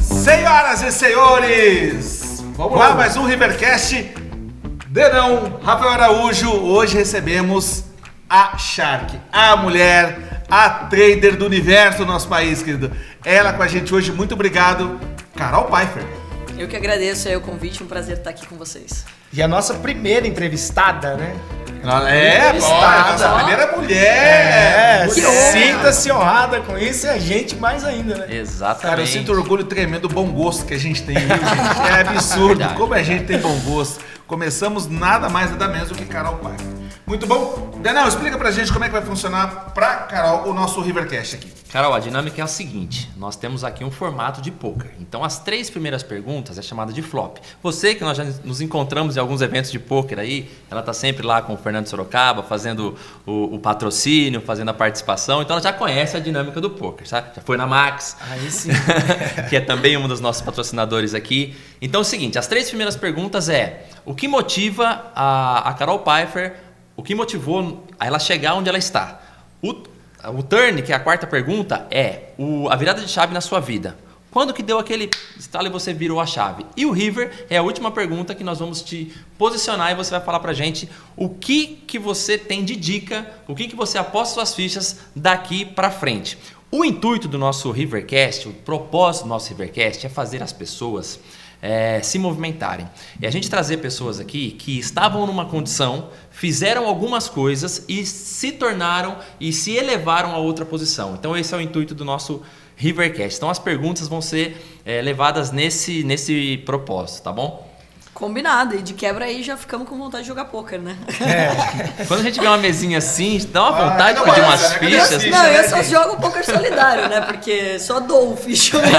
Senhoras e senhores, vamos lá, mais um Rivercast. Denão, Rafael Araújo. Hoje recebemos a Shark, a mulher, a trader do universo do nosso país, querido. Ela com a gente hoje, muito obrigado, Carol Pfeiffer. Eu que agradeço aí o convite, um prazer estar aqui com vocês. E a nossa primeira entrevistada, né? Nossa primeira mulher. Sinta-se honrada com isso e a gente mais ainda, né? Exatamente. Cara, eu sinto orgulho tremendo do bom gosto que a gente tem, viu, gente? É absurdo, Verdade. Como a gente tem bom gosto. Começamos nada mais nada menos do que Carol Pfeiffer. Muito bom. Denão, explica pra gente como é que vai funcionar pra Carol o nosso Rivercast aqui. Carol, a dinâmica é a seguinte, nós temos aqui um formato de poker. Então as 3 primeiras perguntas é chamada de flop. Você que nós já nos encontramos em alguns eventos de poker aí, ela tá sempre lá com o Fernando Sorocaba, fazendo o patrocínio, fazendo a participação, então ela já conhece a dinâmica do poker, sabe? Já foi na Max, Aí sim. que é também um dos nossos patrocinadores aqui. Então é o seguinte, as 3 primeiras perguntas é, o que motiva a Carol Pfeiffer, o que motivou a ela chegar onde ela está? O turn, que é a 4ª pergunta, é a virada de chave na sua vida. Quando que deu aquele estalo e você virou a chave? E o River é a última pergunta que nós vamos te posicionar e você vai falar pra gente o que você tem de dica, o que você aposta suas fichas daqui pra frente. O intuito do nosso Rivercast, o propósito do nosso Rivercast é fazer as pessoas se movimentarem. E a gente trazer pessoas aqui que estavam numa condição, fizeram algumas coisas e se tornaram e se elevaram a outra posição. Então esse é o intuito do nosso Rivercast. Então as perguntas vão ser levadas nesse propósito, tá bom? Combinado, e de quebra aí já ficamos com vontade de jogar poker, né? Quando a gente vê uma mesinha assim, dá uma vontade de pedir umas fichas. Não, eu só jogo poker solidário, né? Porque só dou o ficha mesmo.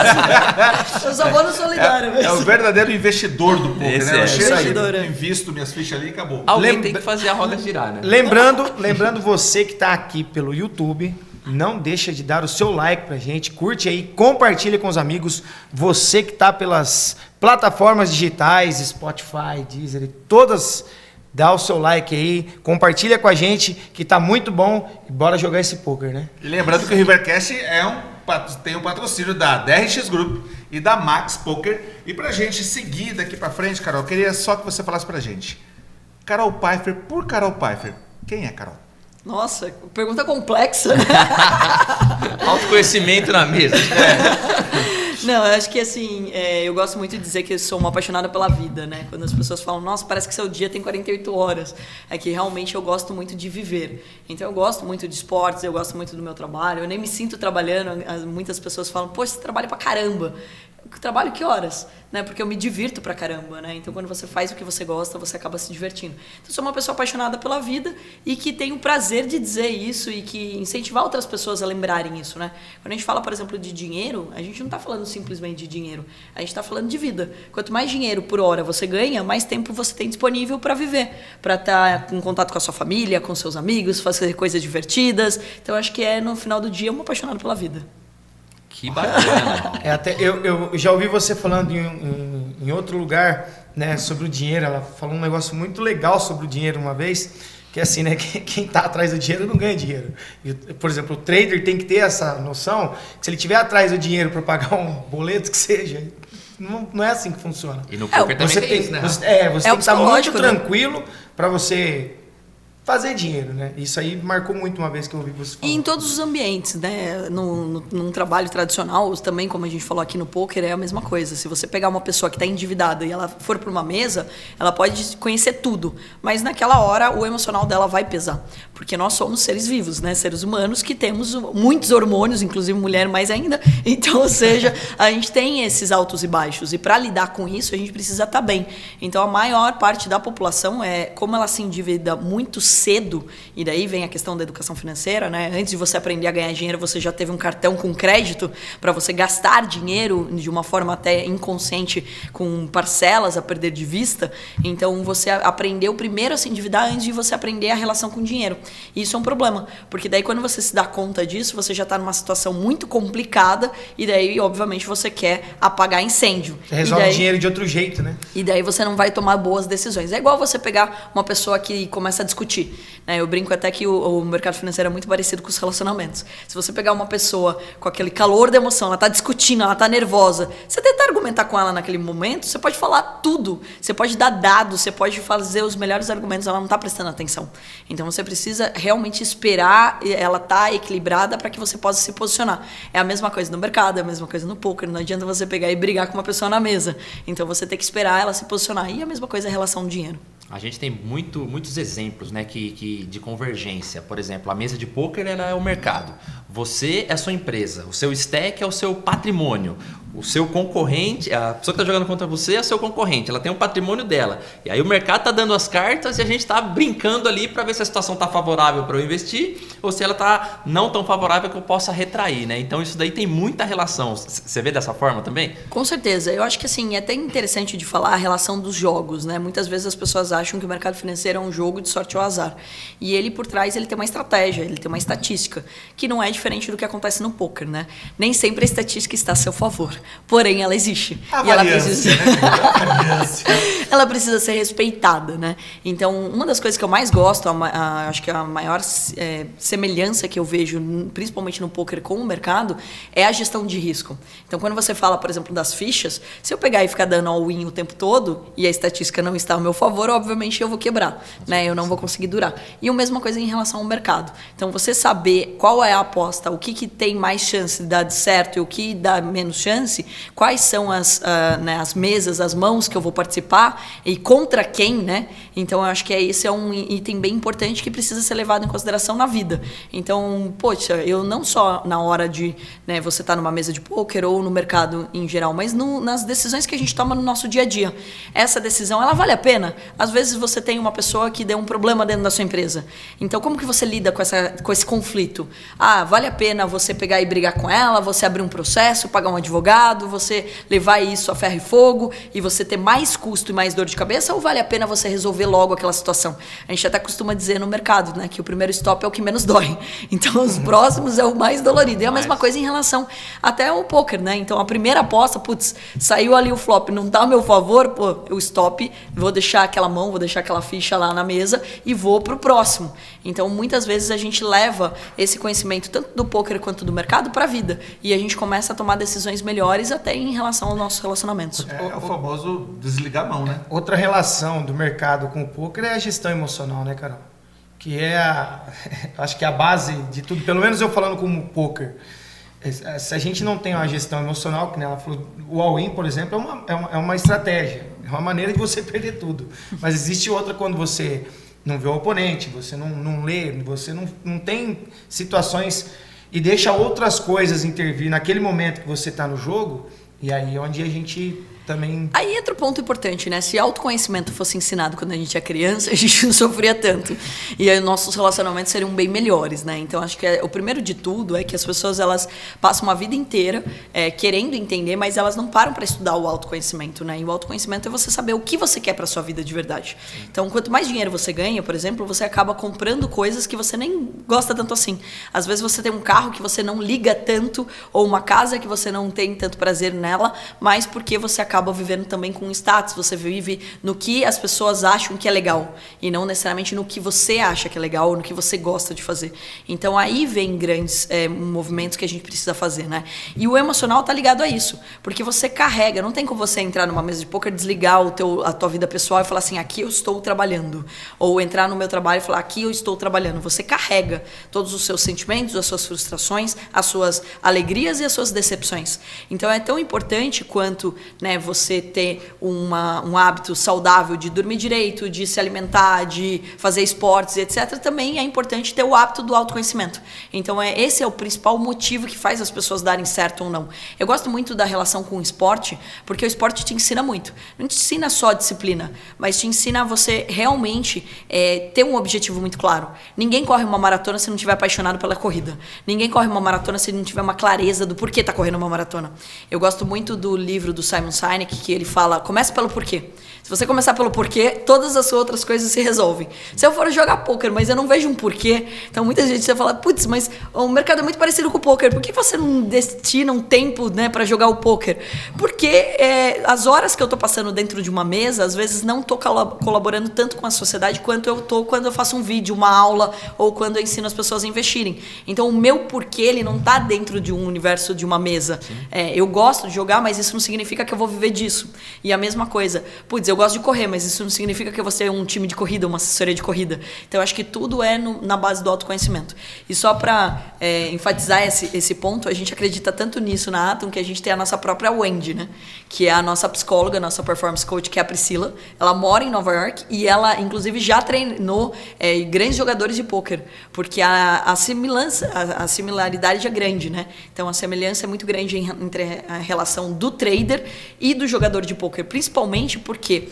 Eu só vou no solidário mesmo. É o verdadeiro investidor do poker, Esse né? é. Eu chego aí, Investidor, é. invisto minhas fichas ali e acabou. Alguém tem que fazer a roda girar, né? Lembrando você que está aqui pelo YouTube, não deixa de dar o seu like pra gente, curte aí, compartilha com os amigos. Você que está pelas plataformas digitais, Spotify, Deezer, todas, dá o seu like aí, compartilha com a gente que tá muito bom e bora jogar esse poker, né? E lembrando que o Rivercast tem um patrocínio da DRX Group e da Max Poker. E pra gente seguir daqui pra frente, Carol, eu queria só que você falasse pra gente. Carol Pfeiffer, por Carol Pfeiffer, quem é Carol? Nossa, pergunta complexa, né? Autoconhecimento na mesa. Não, eu acho que assim, eu gosto muito de dizer que eu sou uma apaixonada pela vida, né? Quando as pessoas falam, nossa, parece que seu dia tem 48 horas. É que realmente eu gosto muito de viver. Então eu gosto muito de esportes, eu gosto muito do meu trabalho. Eu nem me sinto trabalhando. Muitas pessoas falam, poxa, você trabalha pra caramba. Trabalho que horas? Né? Porque eu me divirto pra caramba, né? Então quando você faz o que você gosta, você acaba se divertindo. Então eu sou uma pessoa apaixonada pela vida e que tem o prazer de dizer isso e que incentivar outras pessoas a lembrarem isso, né? Quando a gente fala, por exemplo, de dinheiro, a gente não tá falando simplesmente de dinheiro, a gente tá falando de vida. Quanto mais dinheiro por hora você ganha, mais tempo você tem disponível para viver, para estar em contato com a sua família, com seus amigos, fazer coisas divertidas. Então eu acho que no final do dia, eu me apaixonado pela vida. Que bacana. Até eu já ouvi você falando em outro lugar, né, sobre o dinheiro. Ela falou um negócio muito legal sobre o dinheiro uma vez, que é assim, né, quem está atrás do dinheiro não ganha dinheiro. E, por exemplo, o trader tem que ter essa noção que se ele tiver atrás do dinheiro para pagar um boleto que seja, não é assim que funciona. E no poker também tem isso, né? Você tem que estar muito psicológico, né? tranquilo para você fazer dinheiro, né? Isso aí marcou muito uma vez que eu ouvi você falar. E em todos os ambientes, né? Num trabalho tradicional, também, como a gente falou aqui no poker, é a mesma coisa. Se você pegar uma pessoa que está endividada e ela for para uma mesa, ela pode conhecer tudo, mas naquela hora o emocional dela vai pesar. Porque nós somos seres vivos, né? Seres humanos que temos muitos hormônios, inclusive mulher mais ainda. Então, ou seja, a gente tem esses altos e baixos. E para lidar com isso, a gente precisa estar bem. Então, a maior parte da população, como ela se endivida muito cedo, e daí vem a questão da educação financeira, né? Antes de você aprender a ganhar dinheiro, você já teve um cartão com crédito para você gastar dinheiro de uma forma até inconsciente, com parcelas a perder de vista. Então, você aprendeu primeiro a se endividar antes de você aprender a relação com o dinheiro. E isso é um problema, porque daí quando você se dá conta disso, você já está numa situação muito complicada e daí, obviamente, você quer apagar incêndio. Você resolve o dinheiro de outro jeito, né? E daí você não vai tomar boas decisões. É igual você pegar uma pessoa que começa a discutir. discutir. Né? Eu brinco até que o mercado financeiro é muito parecido com os relacionamentos. Se você pegar uma pessoa com aquele calor da emoção, ela está discutindo, ela está nervosa, você tentar argumentar com ela naquele momento, você pode falar tudo, você pode dar dados, você pode fazer os melhores argumentos, ela não está prestando atenção. Então você precisa realmente esperar ela estar equilibrada para que você possa se posicionar. É a mesma coisa no mercado, é a mesma coisa no poker, não adianta você pegar e brigar com uma pessoa na mesa. Então você tem que esperar ela se posicionar. E a mesma coisa é a relação do dinheiro. A gente tem muitos exemplos, né, de convergência. Por exemplo, a mesa de pôquer ela é o mercado. Você é a sua empresa. O seu stack é o seu patrimônio. O seu concorrente, a pessoa que está jogando contra você é o seu concorrente. Ela tem um patrimônio dela. E aí o mercado está dando as cartas e a gente está brincando ali para ver se a situação está favorável para eu investir ou se ela está não tão favorável que eu possa retrair, né? Então isso daí tem muita relação. Você vê dessa forma também? Com certeza. Eu acho que assim, é até interessante de falar a relação dos jogos, né? Muitas vezes as pessoas acham que o mercado financeiro é um jogo de sorte ou azar. E ele por trás ele tem uma estratégia, ele tem uma estatística, que não é diferente do que acontece no poker, né? Nem sempre a estatística está a seu favor. Porém, ela existe. A e ela variância, precisa... né? ela precisa ser respeitada, né? Então, uma das coisas que eu mais gosto, acho que a maior semelhança que eu vejo, principalmente no poker com o mercado, é a gestão de risco. Então, quando você fala, por exemplo, das fichas, se eu pegar e ficar dando all-in o tempo todo e a estatística não está ao meu favor, obviamente eu vou quebrar, né? Eu não vou conseguir durar. E a mesma coisa em relação ao mercado. Então, você saber qual é a aposta, o que tem mais chance de dar certo e o que dá menos chance, quais são as mesas, as mãos que eu vou participar e contra quem, né? Então, eu acho que esse é um item bem importante que precisa ser levado em consideração na vida. Então, poxa, eu não só na hora de você estar numa mesa de pôquer ou no mercado em geral, mas nas decisões que a gente toma no nosso dia a dia. Essa decisão, ela vale a pena? Às vezes você tem uma pessoa que deu um problema dentro da sua empresa. Então, como que você lida com esse conflito? Vale a pena você pegar e brigar com ela, você abrir um processo, pagar um advogado, você levar isso a ferro e fogo e você ter mais custo e mais dor de cabeça, ou vale a pena você resolver logo aquela situação? A gente até costuma dizer no mercado, né, que o primeiro stop é o que menos dói. Então, os próximos é o mais dolorido. E a mesma coisa em relação até ao poker, né? Então, a primeira aposta, saiu ali o flop, não tá a meu favor, o stop, vou deixar aquela mão, vou deixar aquela ficha lá na mesa e vou pro próximo. Então, muitas vezes a gente leva esse conhecimento tanto do poker quanto do mercado para a vida. E a gente começa a tomar decisões melhores até em relação aos nossos relacionamentos. É o famoso desligar a mão, né? Outra relação do mercado com o poker é a gestão emocional, né, Carol? Que é acho que é a base de tudo, pelo menos eu falando como poker. Se a gente não tem uma gestão emocional, que ela falou, o all-in, por exemplo, é uma estratégia, é uma maneira de você perder tudo. Mas existe outra quando você não vê o oponente, você não lê, você não tem situações e deixa outras coisas intervir naquele momento que você está no jogo, e aí é onde a gente também... Aí entra o ponto importante, né? Se autoconhecimento fosse ensinado quando a gente é criança, a gente não sofria tanto. E aí nossos relacionamentos seriam bem melhores, né? Então, acho que o primeiro de tudo é que as pessoas, elas passam uma vida inteira querendo entender, mas elas não param para estudar o autoconhecimento, né? E o autoconhecimento é você saber o que você quer para sua vida de verdade. Sim. Então, quanto mais dinheiro você ganha, por exemplo, você acaba comprando coisas que você nem gosta tanto assim. Às vezes você tem um carro que você não liga tanto, ou uma casa que você não tem tanto prazer nela, mas porque você acaba vivendo também com status, você vive no que as pessoas acham que é legal e não necessariamente no que você acha que é legal ou no que você gosta de fazer. Então aí vem grandes movimentos que a gente precisa fazer, né? E o emocional tá ligado a isso, porque você carrega, não tem como você entrar numa mesa de poker, desligar a tua vida pessoal e falar assim, aqui eu estou trabalhando, ou entrar no meu trabalho e falar, aqui eu estou trabalhando. Você carrega todos os seus sentimentos, as suas frustrações, as suas alegrias e as suas decepções. Então é tão importante quanto, né, você ter um hábito saudável de dormir direito, de se alimentar, de fazer esportes, etc. Também é importante ter o hábito do autoconhecimento. Então, esse é o principal motivo que faz as pessoas darem certo ou não. Eu gosto muito da relação com o esporte, porque o esporte te ensina muito. Não te ensina só disciplina, mas te ensina a você realmente ter um objetivo muito claro. Ninguém corre uma maratona se não estiver apaixonado pela corrida. Ninguém corre uma maratona se não tiver uma clareza do porquê está correndo uma maratona. Eu gosto muito do livro do Simon Sinek, Hynek, que ele fala, começa pelo porquê. Se você começar pelo porquê, todas as outras coisas se resolvem. Se eu for jogar poker, mas eu não vejo um porquê, então muita gente vai falar, putz, mas o mercado é muito parecido com o poker, por que você não destina um tempo, né, para jogar o poker? Porque as horas que eu tô passando dentro de uma mesa, às vezes não tô colaborando tanto com a sociedade quanto eu tô quando eu faço um vídeo, uma aula, ou quando eu ensino as pessoas a investirem. Então o meu porquê, ele não tá dentro de um universo de uma mesa. Eu gosto de jogar, mas isso não significa que eu vou viver disso. E a mesma coisa, putz, eu gosto de correr, mas isso não significa que eu vou ter um time de corrida, uma assessoria de corrida. Então, eu acho que tudo é na base do autoconhecimento. E só para enfatizar esse ponto, a gente acredita tanto nisso na Atom que a gente tem a nossa própria Wendy, né? Que é a nossa psicóloga, a nossa performance coach, que é a Priscila. Ela mora em Nova York e ela, inclusive, já treinou grandes jogadores de pôquer, porque a similaridade é grande, né? Então, a semelhança é muito grande entre a relação do trader e do jogador de pôquer, principalmente porque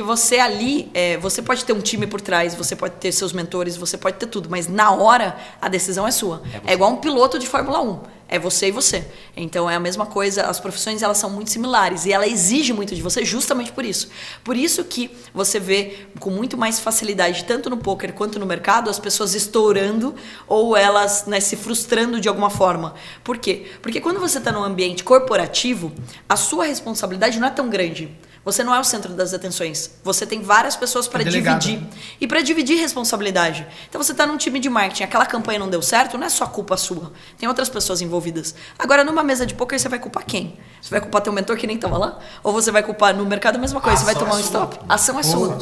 você ali, você pode ter um time por trás, você pode ter seus mentores, você pode ter tudo, mas na hora a decisão é sua. É igual um piloto de Fórmula 1. É você e você. Então é a mesma coisa, as profissões elas são muito similares e ela exige muito de você justamente por isso. Por isso que você vê com muito mais facilidade, tanto no poker quanto no mercado, as pessoas estourando ou elas, né, se frustrando de alguma forma. Por quê? Porque quando você está num ambiente corporativo, a sua responsabilidade não é tão grande. Você não é o centro das atenções. Você tem várias pessoas para dividir. E para dividir responsabilidade. Então você está num time de marketing, aquela campanha não deu certo, não é só culpa sua. Tem outras pessoas envolvidas. Agora, numa mesa de poker, você vai culpar quem? Você vai culpar teu mentor que nem estava lá? Ou você vai culpar no mercado a mesma coisa? Você vai tomar um stop? A ação é sua.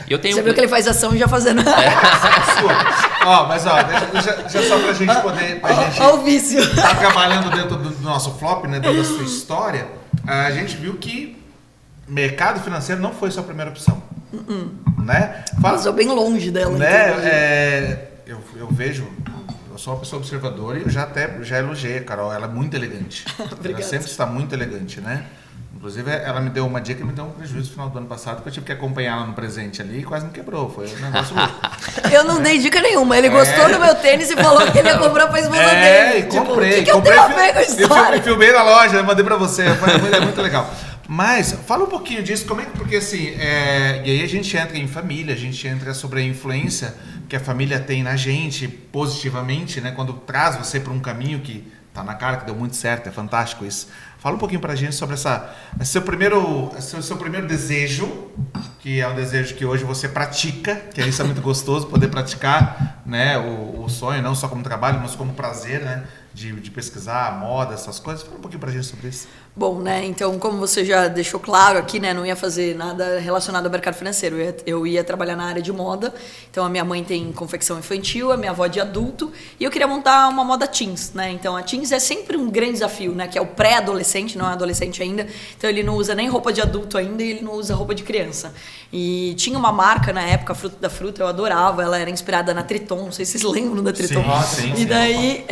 Você viu que ele faz ação já fazendo. Mas já só pra gente poder. Olha o vício. Tá trabalhando dentro do nosso flop, né? Dentro da sua história, a gente viu que mercado financeiro não foi sua primeira opção. Né? Passou bem longe dela. Né? Eu vejo, eu sou uma pessoa observadora e eu já elogiei a Carol, ela é muito elegante. Ela sempre está muito elegante, né? Inclusive, ela me deu uma dica que me deu um prejuízo no final do ano passado, porque eu tive que acompanhar ela no presente ali e quase me quebrou. Foi um negócio louco. Eu não dei dica nenhuma. Ele gostou do meu tênis e falou que ele ia comprar pra esposa dele. E comprei. O que eu tenho a ver com a história? Eu filmei na loja, mandei pra você. É muito legal. Mas, fala um pouquinho disso, porque assim, e aí a gente entra em família, a gente entra sobre a influência que a família tem na gente, positivamente, né? Quando traz você para um caminho que tá na cara, que deu muito certo, é fantástico isso. Fala um pouquinho pra gente sobre seu primeiro desejo, que é um desejo que hoje você pratica, que isso é muito gostoso, poder praticar, né, o sonho, não só como trabalho, mas como prazer, né? De pesquisar moda, essas coisas. Fala um pouquinho pra gente sobre isso. Bom, né? Então, como você já deixou claro aqui, né? Não ia fazer nada relacionado ao mercado financeiro. Eu ia trabalhar na área de moda. Então, a minha mãe tem confecção infantil, a minha avó de adulto. E eu queria montar uma moda teens, né? Então, a teens é sempre um grande desafio, né? Que é o pré-adolescente, não é adolescente ainda. Então, ele não usa nem roupa de adulto ainda e ele não usa roupa de criança. E tinha uma marca na época, Fruto da Fruta, eu adorava. Ela era inspirada na Triton. Não sei se vocês lembram da Triton. Sim. E daí...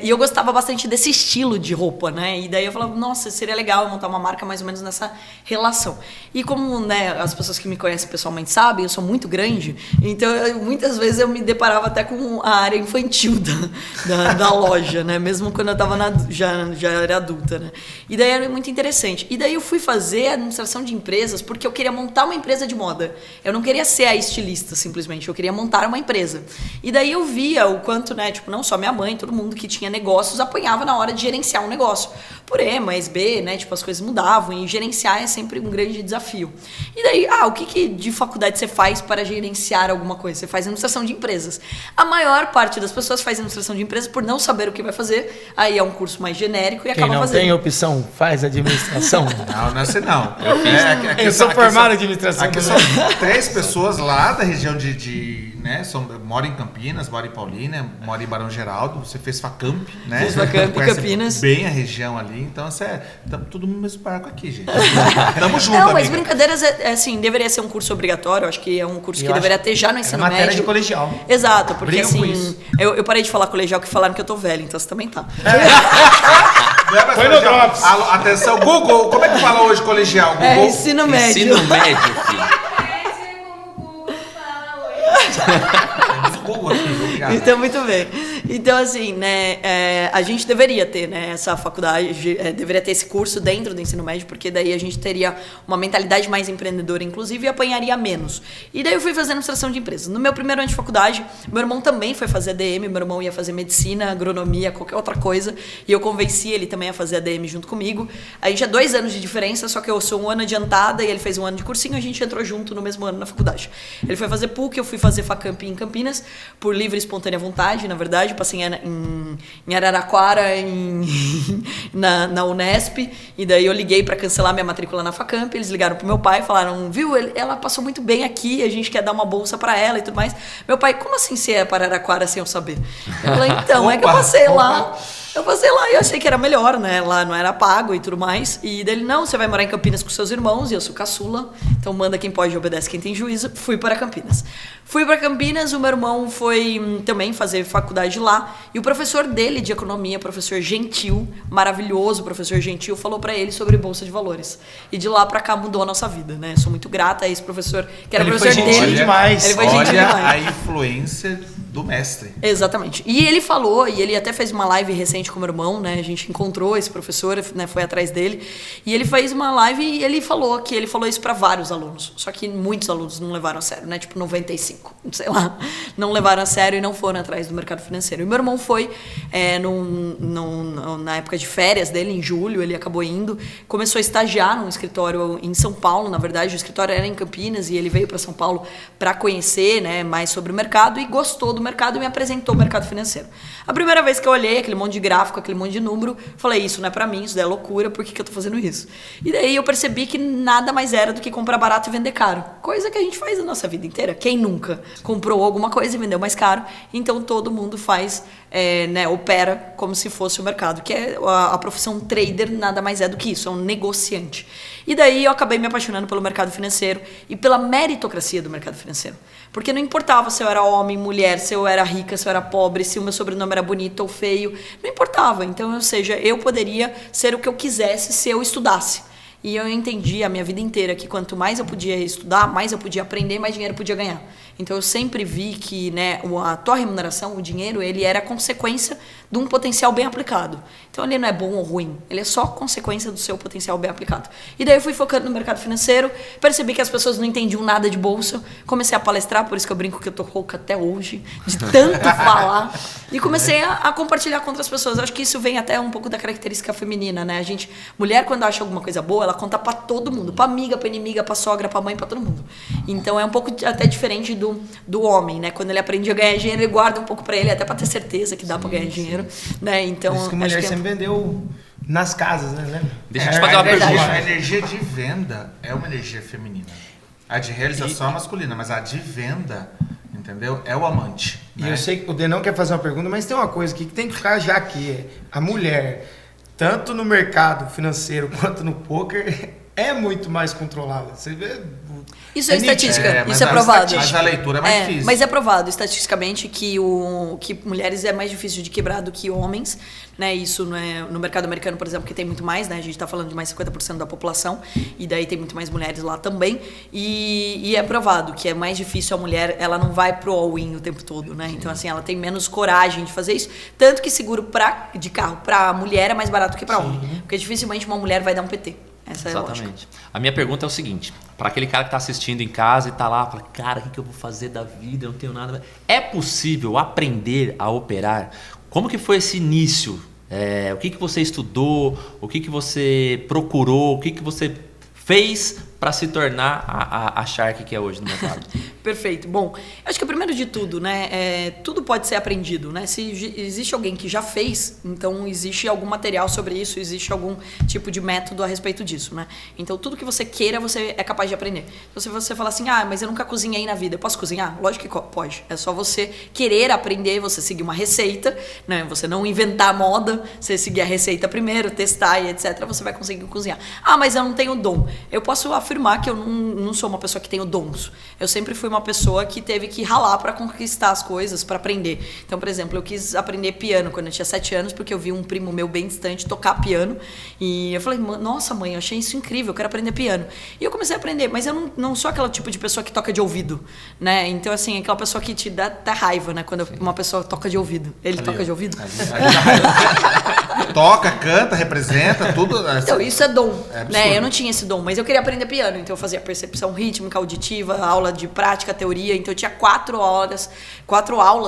E eu gostava bastante desse estilo de roupa, né? E daí eu falava, nossa, seria legal eu montar uma marca mais ou menos nessa relação. E como, né, as pessoas que me conhecem pessoalmente sabem, eu sou muito grande, então muitas vezes eu me deparava até com a área infantil da loja, né? Mesmo quando eu tava já era adulta, né? E daí era muito interessante. E daí eu fui fazer administração de empresas porque eu queria montar uma empresa de moda. Eu não queria ser a estilista, simplesmente. Eu queria montar uma empresa. E daí eu via o quanto, né, tipo, não só minha mãe, todo mundo que tinha negócios apanhava na hora de gerenciar um negócio. Por E, mais B, né? Tipo, as coisas mudavam e gerenciar é sempre um grande desafio. E daí, o que de faculdade você faz para gerenciar alguma coisa? Você faz administração de empresas. A maior parte das pessoas faz administração de empresas por não saber o que vai fazer. Aí é um curso mais genérico e acaba fazendo. Quem não tem opção, faz administração. Não é assim não. Eu sou formado em administração. Aqui são 3 pessoas lá da região né? Mora em Campinas, mora em Paulínia, mora em Barão Geraldo. Você fez Facamp, né? Fiz Facamp em Campinas. Bem a região ali. Então, estamos tudo no mesmo barco aqui, gente. Tamo junto, não, mas amiga. brincadeiras, assim, deveria ser um curso obrigatório. Acho que é um curso que deveria ter já no ensino médio. Matéria de colegial. Exato, porque Brigo assim, eu parei de falar colegial que falaram que eu tô velha, então você também tá. Foi no Drops. Atenção, Google. Como é que fala hoje colegial? Google? Ensino médio. Ensino médio, filho. Google aqui, obrigado. Então, muito bem. Então, assim, né, a gente deveria ter, né, essa faculdade, deveria ter esse curso dentro do ensino médio, porque daí a gente teria uma mentalidade mais empreendedora, inclusive, e apanharia menos. E daí eu fui fazer administração de empresas. No meu primeiro ano de faculdade, meu irmão também foi fazer ADM, meu irmão ia fazer medicina, agronomia, qualquer outra coisa, e eu convenci ele também a fazer ADM junto comigo. A gente é 2 anos de diferença, só que eu sou um ano adiantada e ele fez um ano de cursinho, a gente entrou junto no mesmo ano na faculdade. Ele foi fazer PUC, eu fui fazer FACAMP em Campinas, por livre e espontânea vontade, na verdade. Passei em Araraquara, na Unesp, e daí eu liguei para cancelar minha matrícula na FACAMP, eles ligaram pro meu pai e falaram, viu, ela passou muito bem aqui, a gente quer dar uma bolsa para ela e tudo mais. Meu pai, como assim você é para Araraquara sem eu saber? Eu falei, então, é que eu passei lá. Eu passei lá e eu achei que era melhor, né? Lá não era pago e tudo mais. E dele, não, você vai morar em Campinas com seus irmãos, e eu sou caçula, então manda quem pode e obedece quem tem juízo. Fui para Campinas. Fui para Campinas, o meu irmão foi também fazer faculdade lá, e o professor dele de economia, professor Gentil, maravilhoso professor Gentil, falou para ele sobre Bolsa de Valores. E de lá para cá mudou a nossa vida, né? Sou muito grata a esse professor, que era Ele professor foi gentil dele. demais. Ele foi gentil Olha demais. a influência do mestre. Exatamente. E ele falou, e ele até fez uma live recente com o meu irmão, né? A gente encontrou esse professor, né? Foi atrás dele. E ele fez uma live e ele falou isso para vários alunos. Só que muitos alunos não levaram a sério, né? Tipo 95, sei lá. Não levaram a sério e não foram atrás do mercado financeiro. E meu irmão foi na época de férias dele, em julho, ele acabou indo. Começou a estagiar num escritório em São Paulo, na verdade. O escritório era em Campinas e ele veio para São Paulo para conhecer, né, mais sobre o mercado e gostou do mercado e me apresentou o mercado financeiro. A primeira vez que eu olhei aquele monte de gráfico, aquele monte de número, falei, isso não é pra mim, isso daí é loucura, por que eu tô fazendo isso? E daí eu percebi que nada mais era do que comprar barato e vender caro. Coisa que a gente faz a nossa vida inteira. Quem nunca comprou alguma coisa e vendeu mais caro? Então todo mundo faz, né, opera como se fosse o mercado, que é a profissão trader, nada mais é do que isso, é um negociante. E daí eu acabei me apaixonando pelo mercado financeiro e pela meritocracia do mercado financeiro. Porque não importava se eu era homem, mulher, se eu era rica, se eu era pobre, se o meu sobrenome era bonito ou feio, não importava. Então, ou seja, eu poderia ser o que eu quisesse se eu estudasse. E eu entendi a minha vida inteira que quanto mais eu podia estudar, mais eu podia aprender, mais dinheiro eu podia ganhar. Então eu sempre vi que, né, a tua remuneração, o dinheiro, ele era consequência de um potencial bem aplicado. Então ele não é bom ou ruim, ele é só consequência do seu potencial bem aplicado. E daí eu fui focando no mercado financeiro, percebi que as pessoas não entendiam nada de bolsa, comecei a palestrar, por isso que eu brinco que eu tô rouca até hoje, de tanto falar, e comecei a compartilhar com outras pessoas. Eu acho que isso vem até um pouco da característica feminina, né? A gente, mulher, quando acha alguma coisa boa, ela conta pra todo mundo, pra amiga, pra inimiga, pra sogra, pra mãe, pra todo mundo. Então é um pouco até diferente do homem, né? Quando ele aprende a ganhar dinheiro, ele guarda um pouco pra ele, até pra ter certeza que dá pra ganhar dinheiro, né? Então, por isso que a mulher sempre vendeu nas casas, né? Lembra? Deixa eu te fazer uma verdade, pergunta. a energia de venda é uma energia feminina. A de realização é masculina, mas a de venda, entendeu? É o amante. E Né? eu sei que o Denão quer fazer uma pergunta, mas tem uma coisa aqui que tem que ficar já aqui. A mulher, tanto no mercado financeiro quanto no poker, é muito mais controlada. Você vê... Isso é estatística, mas isso é a provado. Mas a leitura é mais difícil. Mas é provado estatisticamente que mulheres é mais difícil de quebrar do que homens, né? Isso no mercado americano, por exemplo, que tem muito mais, né? A gente está falando de mais 50% da população e daí tem muito mais mulheres lá também. E é provado que é mais difícil a mulher, ela não vai pro all-in o tempo todo, né? Então, assim, ela tem menos coragem de fazer isso. Tanto que seguro de carro para mulher é mais barato que para homem. Porque dificilmente uma mulher vai dar um PT. Essa é a lógica. Exatamente. A minha pergunta é o seguinte, para aquele cara que está assistindo em casa e está lá, fala, cara, o que eu vou fazer da vida? Eu não tenho nada. É possível aprender a operar? Como que foi esse início? O que você estudou? O que você procurou? O que você fez para se tornar a Shark que é hoje no mercado? Perfeito. Bom, acho que primeiro de tudo, né, tudo pode ser aprendido, né? Se existe alguém que já fez, então existe algum material sobre isso, existe algum tipo de método a respeito disso, né? Então tudo que você queira, você é capaz de aprender. Então se você falar assim, mas eu nunca cozinhei na vida, eu posso cozinhar? Lógico que pode. É só você querer aprender, você seguir uma receita, né? Você não inventar moda, você seguir a receita primeiro, testar e etc. Você vai conseguir cozinhar. Mas eu não tenho dom. Eu posso afirmar que eu não sou uma pessoa que tenho dons. Eu sempre fui uma pessoa que teve que ralar para conquistar as coisas, para aprender. Então, por exemplo, eu quis aprender piano quando eu tinha 7 anos, porque eu vi um primo meu bem distante tocar piano. E eu falei, nossa mãe, eu achei isso incrível, eu quero aprender piano. E eu comecei a aprender, mas eu não sou aquele tipo de pessoa que toca de ouvido, né? Então, assim, aquela pessoa que te dá até raiva, né? Quando uma pessoa toca de ouvido. Ele toca de ouvido? Toca, canta, representa, tudo. Então, isso é dom, absurdo. né? Eu não tinha esse dom, mas eu queria aprender piano. Então, eu fazia percepção rítmica, auditiva, aula de prática, teoria. Então, eu tinha 4 aulas,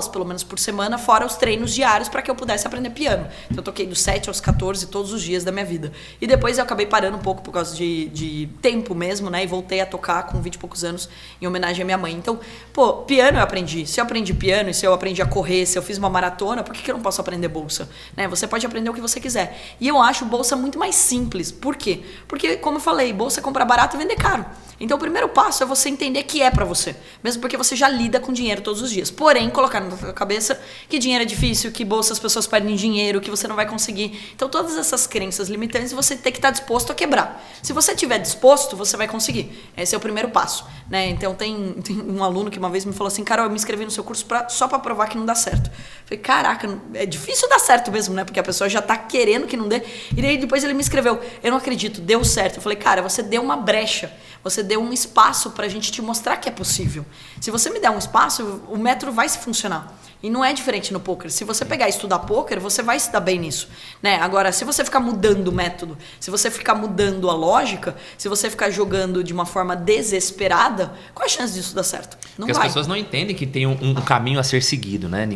pelo menos, por semana, fora os treinos diários para que eu pudesse aprender piano. Então, eu toquei dos 7 aos 14 todos os dias da minha vida. E depois eu acabei parando um pouco por causa de tempo mesmo, né? E voltei a tocar com 20 e poucos anos em homenagem à minha mãe. Então, pô, piano eu aprendi. Se eu aprendi piano, se eu aprendi a correr, se eu fiz uma maratona, por que eu não posso aprender bolsa? Né? Você pode aprender o que você quiser. E eu acho bolsa muito mais simples. Por quê? Porque, como eu falei, bolsa é comprar barato e vender caro. Então, o primeiro passo é você entender que é pra você. Mesmo porque você já lida com dinheiro todos os dias. Porém, colocar na sua cabeça que dinheiro é difícil, que bolsa as pessoas perdem dinheiro, que você não vai conseguir. Então, todas essas crenças limitantes você tem que estar disposto a quebrar. Se você estiver disposto, você vai conseguir. Esse é o primeiro passo. Né? Então, tem um aluno que uma vez me falou assim, Carol, eu me inscrevi no seu curso só pra provar que não dá certo. Eu falei, caraca, é difícil dar certo mesmo, né? Porque a pessoa já tá querendo que não dê. E daí depois ele me escreveu, eu não acredito, deu certo. Eu falei, cara, você deu uma brecha. Você deu um espaço pra gente te mostrar que é possível. Se você me der um espaço, o método vai se funcionar. E não é diferente no poker. Se você pegar e estudar poker, você vai se dar bem nisso. Né? Agora, se você ficar mudando o método, se você ficar mudando a lógica, se você ficar jogando de uma forma desesperada, qual a chance disso dar certo? Não Porque vai. as pessoas não entendem que tem um caminho a ser seguido, né?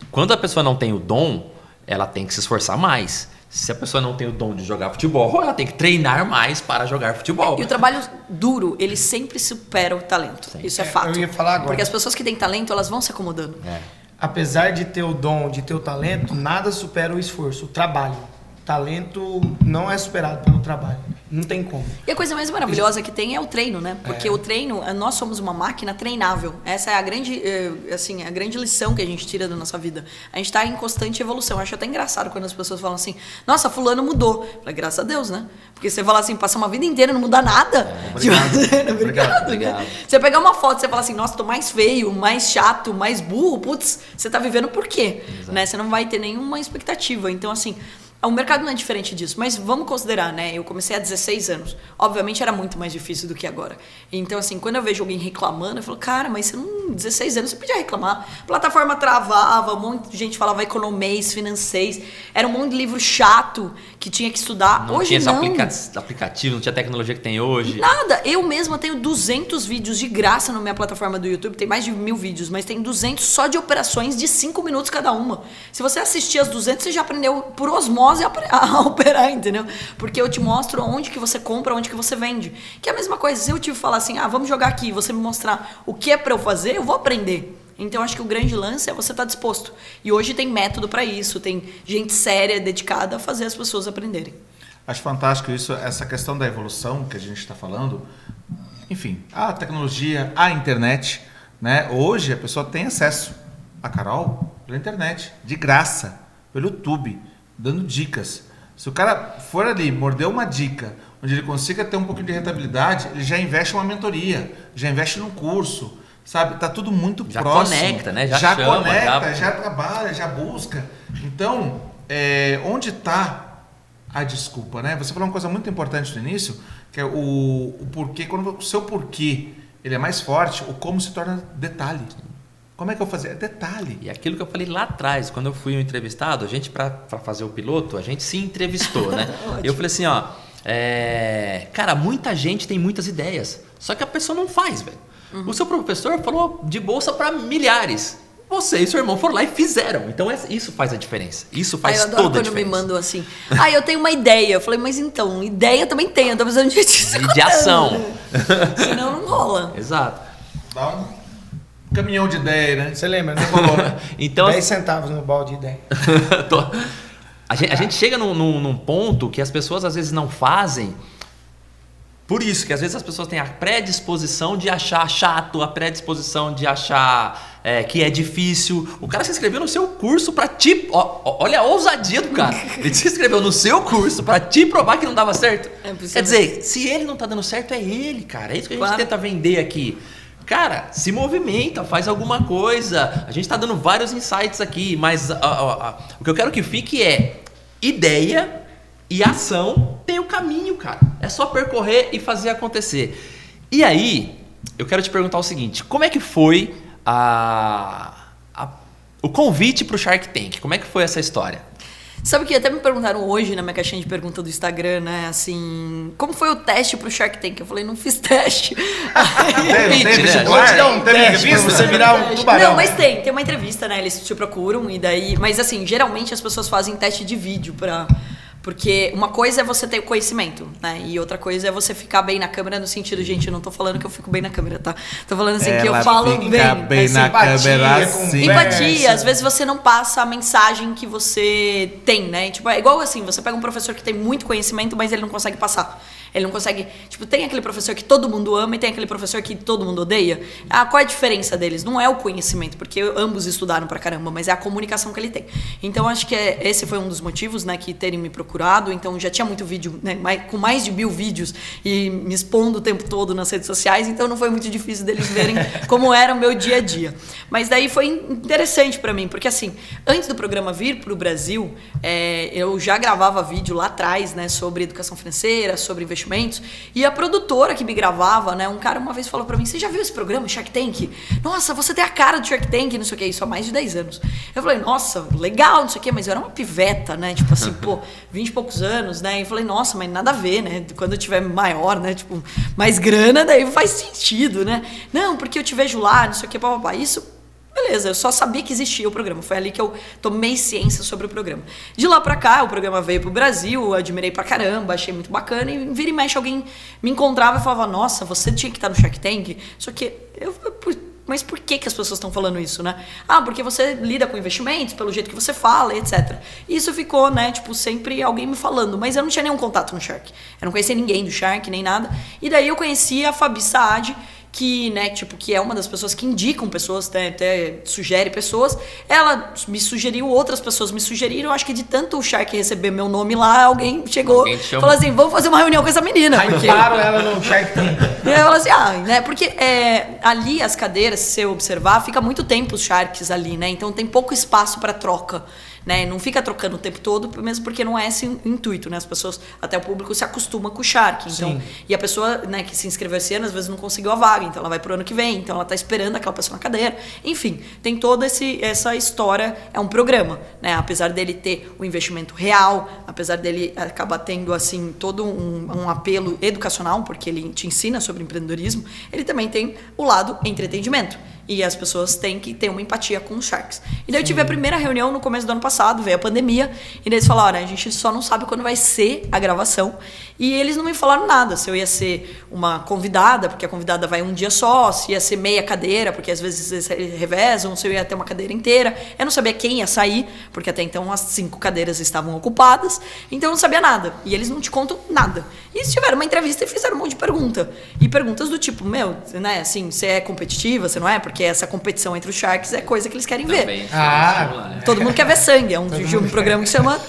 Quando a pessoa não tem o dom, ela tem que se esforçar mais. Se a pessoa não tem o dom de jogar futebol, ela tem que treinar mais para jogar futebol. E o trabalho duro, ele sempre supera o talento. Sim. Isso é fato. Eu ia falar agora. Porque as pessoas que têm talento, elas vão se acomodando. Apesar de ter o dom, de ter o talento, nada supera o esforço, o trabalho. Talento não é superado pelo trabalho. Não tem como. E a coisa mais maravilhosa que tem é o treino, né? Porque o treino, nós somos uma máquina treinável. Essa é a grande, assim, a grande lição que a gente tira da nossa vida. A gente está em constante evolução. Eu acho até engraçado quando as pessoas falam assim, nossa, fulano mudou. Eu falei, graças a Deus, né? Porque você fala assim, passar uma vida inteira e não mudar nada. Obrigado. Né? Você pegar uma foto e você fala assim, nossa, tô mais feio, mais chato, mais burro. Putz, você tá vivendo por quê? Né? Você não vai ter nenhuma expectativa. Então, assim... O mercado não é diferente disso, mas vamos considerar, né? Eu comecei há 16 anos. Obviamente era muito mais difícil do que agora. Então, assim, quando eu vejo alguém reclamando, eu falo, cara, mas você não... 16 anos você podia reclamar. A plataforma travava, um monte de gente falava economês, financês. Era um monte de livro chato que tinha que estudar. Não hoje tinha não. aplicativo, não tinha tecnologia que tem hoje. Nada. Eu mesma tenho 200 vídeos de graça na minha plataforma do YouTube. Tem mais de 1000 vídeos, mas tem 200 só de operações de 5 minutos cada uma. Se você assistir as 200, você já aprendeu por osmose a operar, entendeu? Porque eu te mostro onde que você compra, onde que você vende. Que é a mesma coisa. Se eu te falar assim, vamos jogar aqui, você me mostrar o que é pra eu fazer, eu vou aprender. Então, acho que o grande lance é você estar disposto. E hoje tem método para isso, tem gente séria, dedicada a fazer as pessoas aprenderem. Acho fantástico isso, essa questão da evolução que a gente está falando. Enfim, a tecnologia, a internet, né? Hoje a pessoa tem acesso a Carol pela internet, de graça, pelo YouTube, dando dicas. Se o cara for ali, morder uma dica, onde ele consiga ter um pouquinho de rentabilidade, ele já investe em uma mentoria, já investe num curso, sabe? Tá tudo muito já próximo. Já conecta, né? Já chama, conecta, já trabalha, já busca. Então, onde está a desculpa, né? Você falou uma coisa muito importante no início, que é o porquê. Quando o seu porquê ele é mais forte, o como se torna detalhe. Como é que eu vou fazer? É detalhe. E aquilo que eu falei lá atrás, quando eu fui entrevistado, a gente, para fazer o piloto, a gente se entrevistou, né? Eu falei assim, cara, muita gente tem muitas ideias, só que a pessoa não faz, velho. Uhum. O seu professor falou de bolsa para milhares. Você e seu irmão foram lá e fizeram. Então isso faz a diferença. Isso faz toda a diferença. Eu adoro quando me mandam assim, eu tenho uma ideia. Eu falei, mas então, ideia também tem. Eu tô precisando de ação. Senão não rola. Exato. Dá um caminhão de ideia, né? Você lembra, né? Então, 10 centavos no balde de ideia. A gente chega num ponto que as pessoas às vezes não fazem Por isso que às vezes as pessoas têm a predisposição de achar chato, a predisposição de achar que é difícil. O cara se inscreveu no seu curso pra te... olha a ousadia do cara. Ele se inscreveu no seu curso pra te provar que não dava certo. Quer dizer, se ele não tá dando certo, é ele, cara. É isso que a gente tenta vender aqui. Cara, se movimenta, faz alguma coisa. A gente tá dando vários insights aqui, mas o que eu quero que fique é ideia e ação tem o caminho, cara. É só percorrer e fazer acontecer. E aí, eu quero te perguntar o seguinte, como é que foi o convite pro Shark Tank? Como é que foi essa história? Sabe que até me perguntaram hoje na minha caixinha de pergunta do Instagram, né, assim, como foi o teste pro Shark Tank? Eu falei, não fiz teste. Vou te dar um teste pra você virar um tubarão. Não, mas tem uma entrevista, né, eles te procuram e daí... Mas assim, geralmente as pessoas fazem teste de vídeo porque uma coisa é você ter o conhecimento, né? E outra coisa é você ficar bem na câmera no sentido, gente, eu não tô falando que eu fico bem na câmera, tá? Tô falando assim que eu falo bem assim, na câmera, sim. Empatia, às vezes você não passa a mensagem que você tem, né? Tipo, é igual assim, você pega um professor que tem muito conhecimento, mas ele não consegue passar. Ele não consegue... Tipo, tem aquele professor que todo mundo ama e tem aquele professor que todo mundo odeia. Qual é a diferença deles? Não é o conhecimento, porque ambos estudaram pra caramba, mas é a comunicação que ele tem. Então, acho que esse foi um dos motivos, né, que terem me procurado. Então, já tinha muito vídeo, né, com mais de 1000 vídeos e me expondo o tempo todo nas redes sociais, então não foi muito difícil deles verem como era o meu dia a dia. Mas daí foi interessante pra mim, porque assim, antes do programa vir pro Brasil, eu já gravava vídeo lá atrás, né, sobre educação financeira, sobre investimentos, e a produtora que me gravava, né, um cara uma vez falou pra mim, você já viu esse programa, Shark Tank? Nossa, você tem a cara do Shark Tank, não sei o que, isso há mais de 10 anos. Eu falei, nossa, legal, não sei o que, mas eu era uma piveta, né, tipo assim, 20 e poucos anos, né, e falei, nossa, mas nada a ver, né, quando eu tiver maior, né, tipo, mais grana, daí faz sentido, né, não, porque eu te vejo lá, não sei o que, papapá, isso... Beleza, eu só sabia que existia o programa. Foi ali que eu tomei ciência sobre o programa. De lá pra cá, o programa veio pro Brasil, eu admirei pra caramba, achei muito bacana. E vira e mexe, alguém me encontrava e falava, nossa, você tinha que estar no Shark Tank. Só que mas por que as pessoas estão falando isso, né? Porque você lida com investimentos, pelo jeito que você fala, etc. E isso ficou, né, tipo, sempre alguém me falando. Mas eu não tinha nenhum contato no Shark. Eu não conhecia ninguém do Shark, nem nada. E daí eu conheci a Fabi Saad, que, né, tipo, que é uma das pessoas que indicam pessoas, né, até sugere pessoas. Ela me sugeriu, outras pessoas me sugeriram. Eu acho que de tanto o Shark receber meu nome lá, alguém chegou e falou assim, vamos fazer uma reunião com essa menina. Hyparam ela no Shark Tank. E eu falei assim, né, porque ali as cadeiras, se você observar, fica muito tempo os Sharks ali, né, então tem pouco espaço para troca. Né? Não fica trocando o tempo todo, mesmo porque não é esse o intuito, né? As pessoas, até o público se acostuma com o Shark. Então, e a pessoa, né, que se inscreveu esse ano, às vezes não conseguiu a vaga, então ela vai pro ano que vem, então ela tá esperando aquela pessoa na cadeira. Enfim, tem toda essa história, é um programa, né? Apesar dele ter o investimento real, apesar dele acabar tendo, assim, todo um apelo educacional, porque ele te ensina sobre empreendedorismo, ele também tem o lado entretenimento. E as pessoas têm que ter uma empatia com os Sharks. E daí eu tive a primeira reunião no começo do ano passado, veio a pandemia, e daí eles falaram, a gente só não sabe quando vai ser a gravação. E eles não me falaram nada, se eu ia ser uma convidada, porque a convidada vai um dia só, se ia ser meia cadeira, porque às vezes eles revezam, se eu ia ter uma cadeira inteira. Eu não sabia quem ia sair, porque até então as 5 cadeiras estavam ocupadas, então eu não sabia nada. E eles não te contam nada. E eles tiveram uma entrevista e fizeram um monte de pergunta. E perguntas do tipo, né, assim, você é competitiva, você não é? Porque essa competição entre os Sharks é coisa que eles querem ver. Todo mundo quer ver sangue. É um programa que chama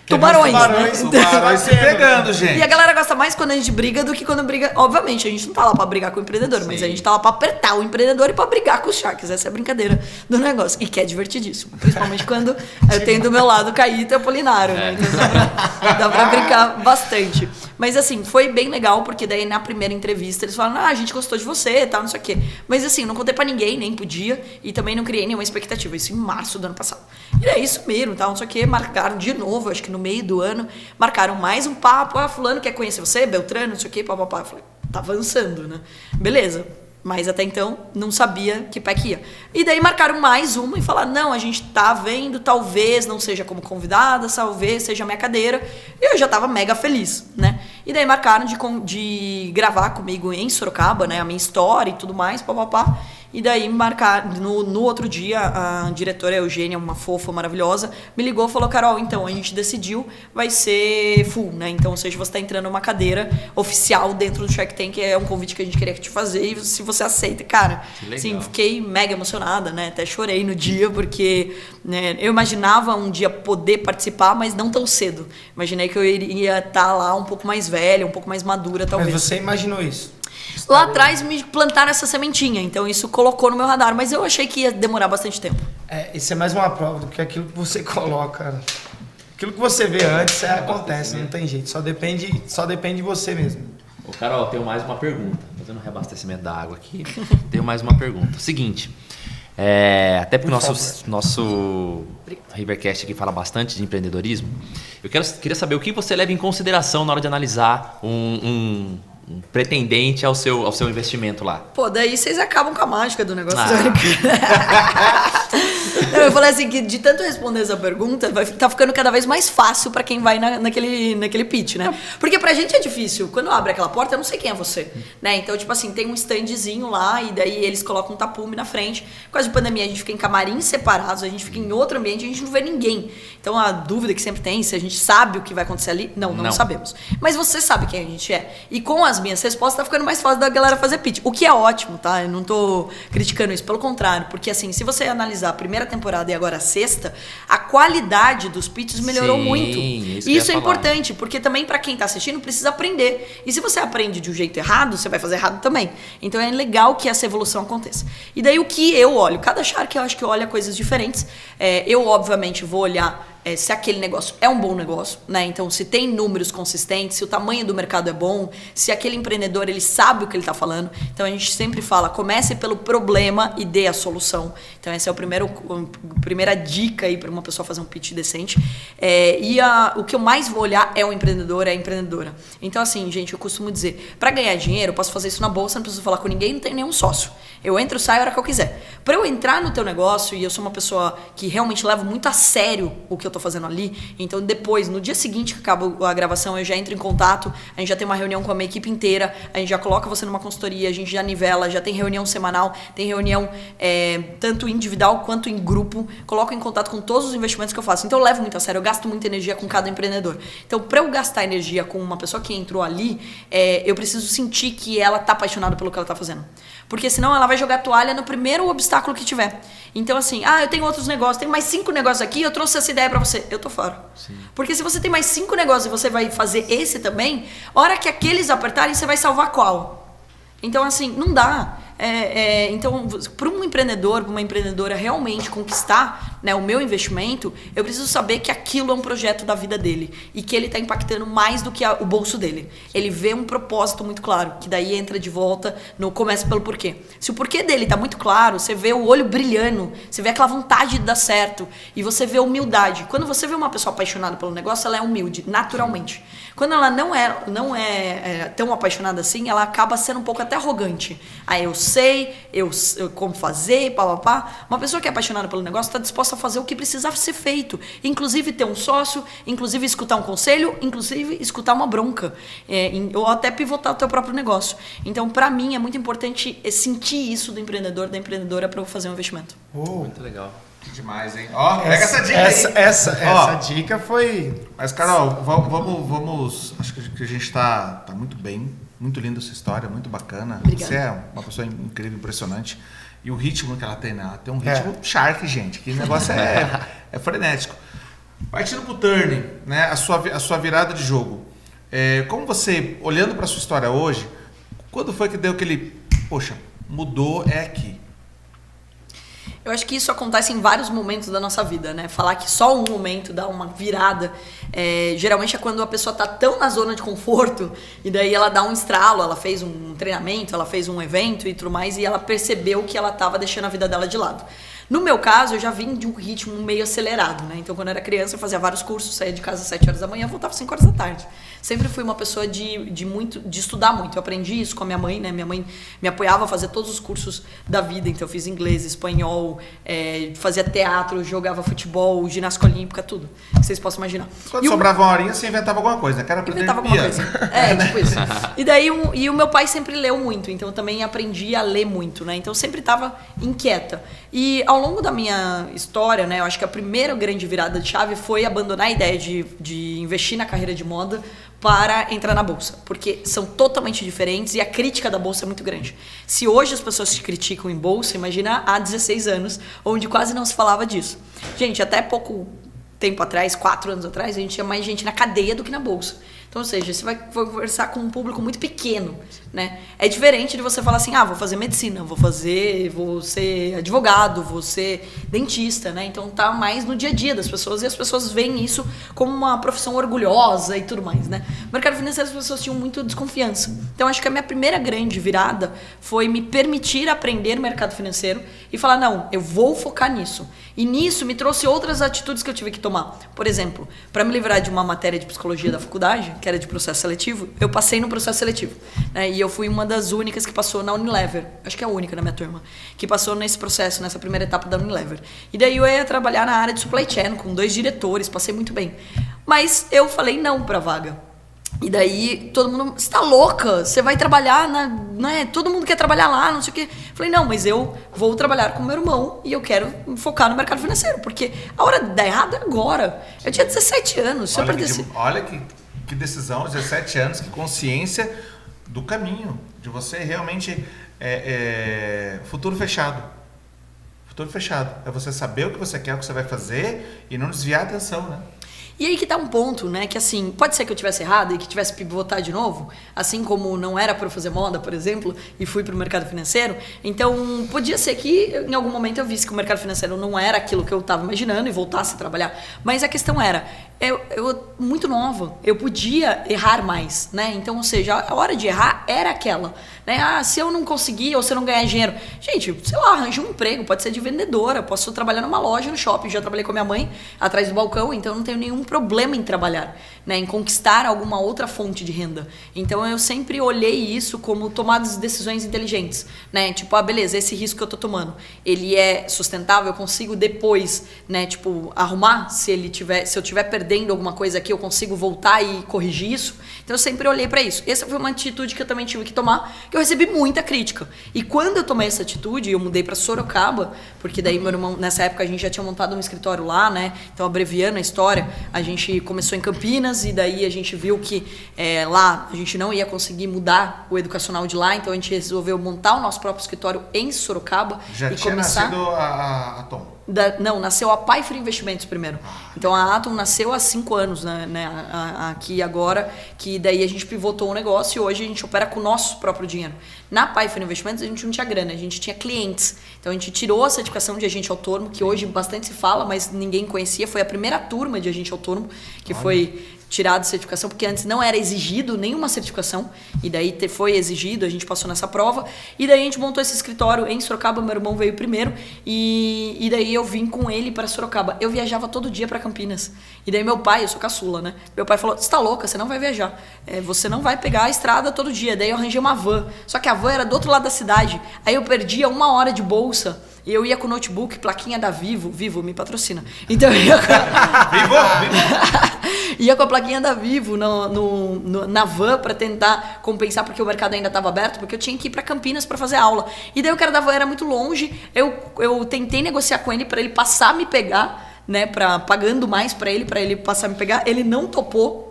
Tubarões. Tubarões se pegando, gente. E a galera gosta mais quando a gente briga do que quando briga. Obviamente, a gente não tá lá pra brigar com o empreendedor, mas a gente tá lá pra apertar o empreendedor e pra brigar com os Sharks. Essa é a brincadeira do negócio. E que é divertidíssimo. Principalmente quando eu tenho do meu lado o Caíto e o Apolinário. Né? Então dá pra brincar bastante. Mas assim, foi bem legal, porque daí na primeira entrevista eles falaram, a gente gostou de você e tal, não sei o quê. Mas assim, não contei pra ninguém, nem podia, e também não criei nenhuma expectativa. Isso em março do ano passado. E daí sumiram, tal, não sei o quê, marcaram de novo, acho que no meio do ano, marcaram mais um papo, fulano quer conhecer você, Beltrano, não sei o quê, papapá. Eu falei, tá avançando, né? Beleza. Mas até então não sabia que pé que ia. E daí marcaram mais uma e falaram, não, a gente tá vendo, talvez não seja como convidada, talvez seja a minha cadeira. E eu já tava mega feliz, né? E daí marcaram de gravar comigo em Sorocaba, né? A minha história e tudo mais, papapá. E daí no outro dia, a diretora Eugênia, uma fofa maravilhosa, me ligou e falou: Carol, então a gente decidiu, vai ser full, né? Então, ou seja, você está entrando numa cadeira oficial dentro do Shark Tank, é um convite que a gente queria te fazer, e se você aceita, cara, assim, fiquei mega emocionada, né? Até chorei no dia, porque né, eu imaginava um dia poder participar, mas não tão cedo. Imaginei que eu iria estar lá um pouco mais velha, um pouco mais madura, talvez. Mas você imaginou isso? Lá atrás me plantaram essa sementinha, então isso colocou no meu radar, mas eu achei que ia demorar bastante tempo. Isso é mais uma prova do que aquilo que você coloca. Aquilo que você vê antes acontece, não tem jeito, só depende de você mesmo. Ô Carol, tenho mais uma pergunta. Fazendo um reabastecimento da água aqui, tenho mais uma pergunta. Seguinte, até porque o nosso Rivercast aqui fala bastante de empreendedorismo, eu queria saber o que você leva em consideração na hora de analisar um pretendente ao seu investimento lá. Pô, daí vocês acabam com a mágica do negócio. Eu falei assim, que de tanto responder essa pergunta, tá ficando cada vez mais fácil pra quem vai naquele pitch, né? Porque pra gente é difícil. Quando abre aquela porta, eu não sei quem é você, né? Então, tipo assim, tem um standzinho lá e daí eles colocam um tapume na frente. Por causa de pandemia, a gente fica em camarins separados, a gente fica em outro ambiente, a gente não vê ninguém. Então, a dúvida que sempre tem, se a gente sabe o que vai acontecer ali, não sabemos. Mas você sabe quem a gente é. E com as minhas respostas, tá ficando mais fácil da galera fazer pitch. O que é ótimo, tá? Eu não tô criticando isso, pelo contrário. Porque, assim, se você analisar a primeira temporada e agora a sexta, a qualidade dos pitches melhorou muito. Isso é importante, porque também para quem tá assistindo precisa aprender. E se você aprende de um jeito errado, você vai fazer errado também. Então é legal que essa evolução aconteça. E daí o que eu olho? Cada Shark eu acho que olha coisas diferentes. Eu, obviamente, vou olhar se aquele negócio é um bom negócio, né? Então, se tem números consistentes, se o tamanho do mercado é bom, se aquele empreendedor ele sabe o que ele está falando. Então, a gente sempre fala, comece pelo problema e dê a solução. Então, essa é a primeira dica aí para uma pessoa fazer um pitch decente. O que eu mais vou olhar é o empreendedor, é a empreendedora. Então, assim, gente, eu costumo dizer, para ganhar dinheiro, eu posso fazer isso na bolsa, não preciso falar com ninguém, não tem nenhum sócio. Eu entro e saio a hora que eu quiser. Para eu entrar no teu negócio, e eu sou uma pessoa que realmente levo muito a sério o que eu tô fazendo ali, então depois, no dia seguinte que acaba a gravação, eu já entro em contato, a gente já tem uma reunião com a minha equipe inteira, a gente já coloca você numa consultoria, a gente já nivela, já tem reunião semanal, tem reunião tanto individual quanto em grupo, coloco em contato com todos os investimentos que eu faço. Então eu levo muito a sério, eu gasto muita energia com cada empreendedor. Então, para eu gastar energia com uma pessoa que entrou ali, eu preciso sentir que ela tá apaixonada pelo que ela tá fazendo. Porque senão ela vai jogar toalha no primeiro obstáculo que tiver. Então assim, eu tenho outros negócios, tenho mais 5 negócios aqui, eu trouxe essa ideia pra você. Eu tô fora. Sim. Porque se você tem mais 5 negócios e você vai fazer esse também, a hora que aqueles apertarem, você vai salvar qual? Então assim, não dá. Então, para um empreendedor, para uma empreendedora realmente conquistar, né, o meu investimento, eu preciso saber que aquilo é um projeto da vida dele e que ele está impactando mais do que o bolso dele. Ele vê um propósito muito claro, que daí entra de volta no começa pelo porquê. Se o porquê dele está muito claro, você vê o olho brilhando, você vê aquela vontade de dar certo e você vê humildade. Quando você vê uma pessoa apaixonada pelo negócio, ela é humilde, naturalmente. Quando ela não é tão apaixonada assim, ela acaba sendo um pouco até arrogante. Eu sei, eu como fazer, papapá. Uma pessoa que é apaixonada pelo negócio está disposta a fazer o que precisar ser feito. Inclusive ter um sócio, inclusive escutar um conselho, inclusive escutar uma bronca. Ou até pivotar o teu próprio negócio. Então, para mim, é muito importante sentir isso do empreendedor, da empreendedora para eu fazer um investimento. Muito legal. Demais, hein? Pega essa dica aí. Essa dica foi... Mas, Carol, vamos... Acho que a gente tá muito bem. Muito linda essa história, muito bacana. Obrigada. Você é uma pessoa incrível, impressionante. E o ritmo que ela tem, né? Ela tem um ritmo Shark, gente. Que negócio é frenético. Partindo pro turn, né? A sua virada de jogo. Como você, olhando para sua história hoje, quando foi que deu aquele... Poxa, mudou, é aqui. Eu acho que isso acontece em vários momentos da nossa vida, né? Falar que só um momento dá uma virada, geralmente é quando a pessoa tá tão na zona de conforto e daí ela dá um estralo, ela fez um treinamento, ela fez um evento e tudo mais e ela percebeu que ela tava deixando a vida dela de lado. No meu caso, eu já vim de um ritmo meio acelerado, né? Então, quando eu era criança, eu fazia vários cursos, saía de casa às 7 horas da manhã, voltava às 5 horas da tarde. Sempre fui uma pessoa de estudar muito. Eu aprendi isso com a minha mãe, né? Minha mãe me apoiava a fazer todos os cursos da vida. Então, eu fiz inglês, espanhol, fazia teatro, jogava futebol, ginástica olímpica, tudo. Que vocês possam imaginar. Quando sobrava uma horinha, você inventava alguma coisa, né? Quero aprender Inventava alguma coisa. Tipo isso. E daí, e o meu pai sempre leu muito, então eu também aprendi a ler muito, né? Então eu sempre estava inquieta. E ao longo da minha história, né, eu acho que a primeira grande virada de chave foi abandonar a ideia de investir na carreira de moda para entrar na bolsa, porque são totalmente diferentes e a crítica da bolsa é muito grande. Se hoje as pessoas te criticam em bolsa, imagina há 16 anos, onde quase não se falava disso. Gente, até pouco tempo atrás, 4 anos atrás, a gente tinha mais gente na cadeia do que na bolsa. Então, ou seja, você vai conversar com um público muito pequeno, né? É diferente de você falar assim, vou fazer medicina, vou ser advogado, vou ser dentista, né? Então, tá mais no dia a dia das pessoas e as pessoas veem isso como uma profissão orgulhosa e tudo mais, né? No mercado financeiro, as pessoas tinham muito desconfiança. Então, acho que a minha primeira grande virada foi me permitir aprender mercado financeiro e falar, não, eu vou focar nisso. E nisso me trouxe outras atitudes que eu tive que tomar. Por exemplo, para me livrar de uma matéria de psicologia da faculdade, que era de processo seletivo, eu passei no processo seletivo, né? E eu fui uma das únicas que passou na Unilever, acho que é a única na minha turma, que passou nesse processo, nessa primeira etapa da Unilever. E daí eu ia trabalhar na área de supply chain, com 2 diretores, passei muito bem. Mas eu falei não pra vaga. E daí todo mundo, você tá louca? Você vai trabalhar né? Todo mundo quer trabalhar lá, não sei o quê. Falei, não, mas eu vou trabalhar com meu irmão e eu quero focar no mercado financeiro, porque a hora de dar errado é agora. Eu tinha 17 anos. Se eu perdesse... Olha que decisão, 17 anos, que consciência do caminho, de você realmente futuro fechado. Futuro fechado. É você saber o que você quer, o que você vai fazer e não desviar a atenção, né? E aí que tá um ponto, né, que assim, pode ser que eu tivesse errado e que tivesse que pivotar de novo, assim como não era para eu fazer moda, por exemplo, e fui pro mercado financeiro, então podia ser que em algum momento eu visse que o mercado financeiro não era aquilo que eu estava imaginando e voltasse a trabalhar, mas a questão era, eu muito nova, eu podia errar mais, né, então, ou seja, a hora de errar era aquela, né, se eu não conseguir ou se eu não ganhar dinheiro, gente, sei lá, arranje um emprego, pode ser de vendedora, posso trabalhar numa loja no shopping, já trabalhei com a minha mãe atrás do balcão, então não tenho nenhum problema em trabalhar, né, em conquistar alguma outra fonte de renda. Então eu sempre olhei isso como tomadas de decisões inteligentes, né, tipo, beleza, esse risco que eu tô tomando, ele é sustentável, eu consigo depois, né, tipo, arrumar, se eu tiver perdendo alguma coisa aqui, eu consigo voltar e corrigir isso. Então eu sempre olhei para isso. Essa foi uma atitude que eu também tive que tomar, que eu recebi muita crítica. E quando eu tomei essa atitude, eu mudei para Sorocaba, porque daí meu irmão, nessa época a gente já tinha montado um escritório lá, né, então abreviando a história, a gente começou em Campinas e daí a gente viu que lá a gente não ia conseguir mudar o educacional de lá, então a gente resolveu montar o nosso próprio escritório em Sorocaba. Já e tinha começar... nascido a Atom? Não, nasceu a Pfeiffer Investimentos primeiro. Então a Atom nasceu há 5 anos, né, aqui agora, que daí a gente pivotou o negócio e hoje a gente opera com o nosso próprio dinheiro. Na Pfeiffer Investimentos a gente não tinha grana, a gente tinha clientes. Então a gente tirou a certificação de agente autônomo, que hoje bastante se fala, mas ninguém conhecia. Foi a primeira turma de agente autônomo que foi tirado a certificação, porque antes não era exigido nenhuma certificação, e daí foi exigido, a gente passou nessa prova, e daí a gente montou esse escritório em Sorocaba, meu irmão veio primeiro, e daí eu vim com ele para Sorocaba. Eu viajava todo dia para Campinas, e daí meu pai, eu sou caçula, né? Meu pai falou, você tá louca, você não vai viajar, você não vai pegar a estrada todo dia. Daí eu arranjei uma van, só que a van era do outro lado da cidade, aí eu perdia 1 hora de bolsa, e eu ia com o notebook, plaquinha da Vivo me patrocina. Então eu ia com... Vivo! ia com a plaquinha da Vivo na van para tentar compensar, porque o mercado ainda estava aberto, porque eu tinha que ir para Campinas para fazer aula. E daí o cara da van era muito longe, eu tentei negociar com ele para ele passar a me pegar, né, pagando mais para ele passar a me pegar, ele não topou.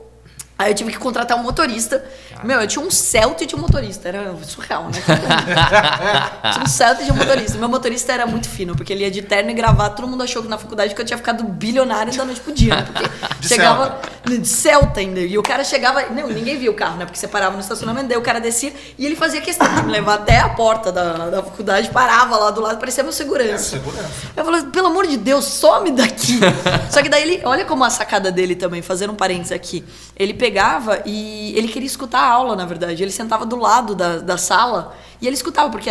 Aí eu tive que contratar um motorista. Caramba. Meu, eu tinha um Celta de um motorista. Era surreal, né? Tinha um Celta de um motorista. Meu motorista era muito fino, porque ele ia de terno e gravata. Todo mundo achou que na faculdade que eu tinha ficado bilionário da noite pro dia. Né? Porque Celta ainda. E o cara chegava, não, ninguém via o carro, né? Porque você parava no estacionamento, daí o cara descia e ele fazia questão de me levar até a porta da faculdade, parava lá do lado, parecia meu segurança. Eu falei, pelo amor de Deus, some daqui. Só que daí ele, olha como a sacada dele também, fazendo um parênteses aqui. Ele pegava e ele queria escutar a aula, na verdade. Ele sentava do lado da sala e ele escutava, porque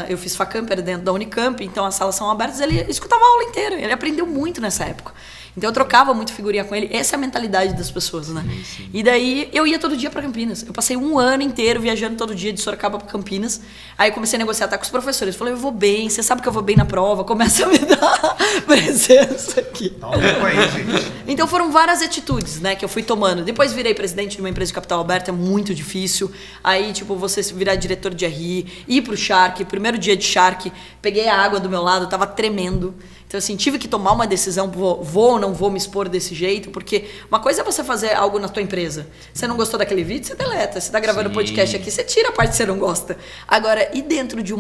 eu fiz Facamp, era dentro da Unicamp, então as salas são abertas, ele escutava a aula inteira. Ele aprendeu muito nessa época. Então eu trocava muito figurinha com ele. Essa é a mentalidade das pessoas, né? Sim. E daí eu ia todo dia pra Campinas. Eu passei 1 ano inteiro viajando todo dia de Sorocaba pra Campinas. Aí eu comecei a negociar até com os professores. Falei, eu vou bem, você sabe que eu vou bem na prova. Começa a me dar presença aqui. Então foram várias atitudes, né, que eu fui tomando. Depois virei presidente de uma empresa de capital aberto, é muito difícil. Aí, tipo, você virar diretor de RI, ir pro Shark, primeiro dia de Shark, peguei a água do meu lado, tava tremendo. Então, assim, tive que tomar uma decisão, vou ou não vou me expor desse jeito, porque uma coisa é você fazer algo na tua empresa. Você não gostou daquele vídeo, você deleta. Você tá gravando podcast aqui, você tira a parte que você não gosta. Agora, e dentro de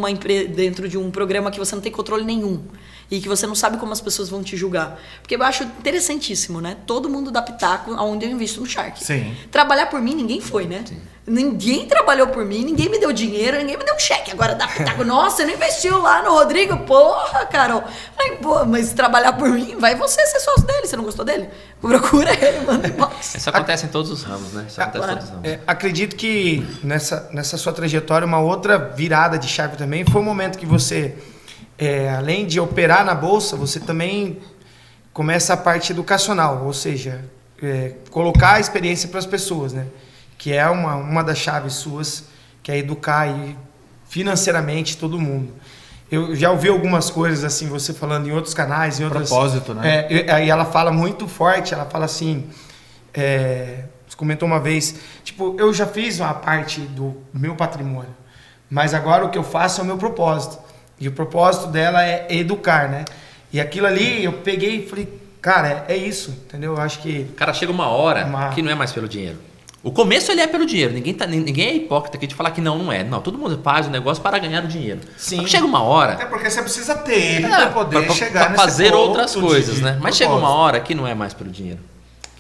dentro de um programa que você não tem controle nenhum e que você não sabe como as pessoas vão te julgar? Porque eu acho interessantíssimo, né? Todo mundo dá pitaco aonde eu invisto no Shark. Sim. Trabalhar por mim, ninguém foi, né? Sim. Ninguém trabalhou por mim, ninguém me deu dinheiro, ninguém me deu um cheque. Agora dá pitaco. Nossa, você não investiu lá no Rodrigo? Porra, Carol. Falei, pô, mas trabalhar por mim, vai você ser sócio dele. Você não gostou dele? Procura ele, manda inbox. Isso acontece em todos os ramos, né? Isso acontece em todos os ramos. Acredito que nessa sua trajetória, uma outra virada de chave também foi o momento que você, além de operar na Bolsa, você também começa a parte educacional, ou seja, colocar a experiência para as pessoas, né? Que é uma das chaves suas, que é educar aí financeiramente todo mundo. Eu já ouvi algumas coisas assim, você falando em outros canais, em outras... Propósito, né? Aí ela fala muito forte, ela fala assim, você comentou uma vez, tipo, eu já fiz uma parte do meu patrimônio, mas agora o que eu faço é o meu propósito. E o propósito dela é educar, né? E aquilo ali, eu peguei e falei, cara, é isso, entendeu? Eu acho que... Cara, chega uma hora que não é mais pelo dinheiro. O começo ele é pelo dinheiro, ninguém é hipócrita aqui de falar que não é. Não, todo mundo faz o negócio para ganhar o dinheiro. Sim. Só que chega uma hora... Até porque você precisa ter ele para poder chegar pra fazer outras coisas, né? Mas chega uma propósito. hora que não é mais pelo dinheiro.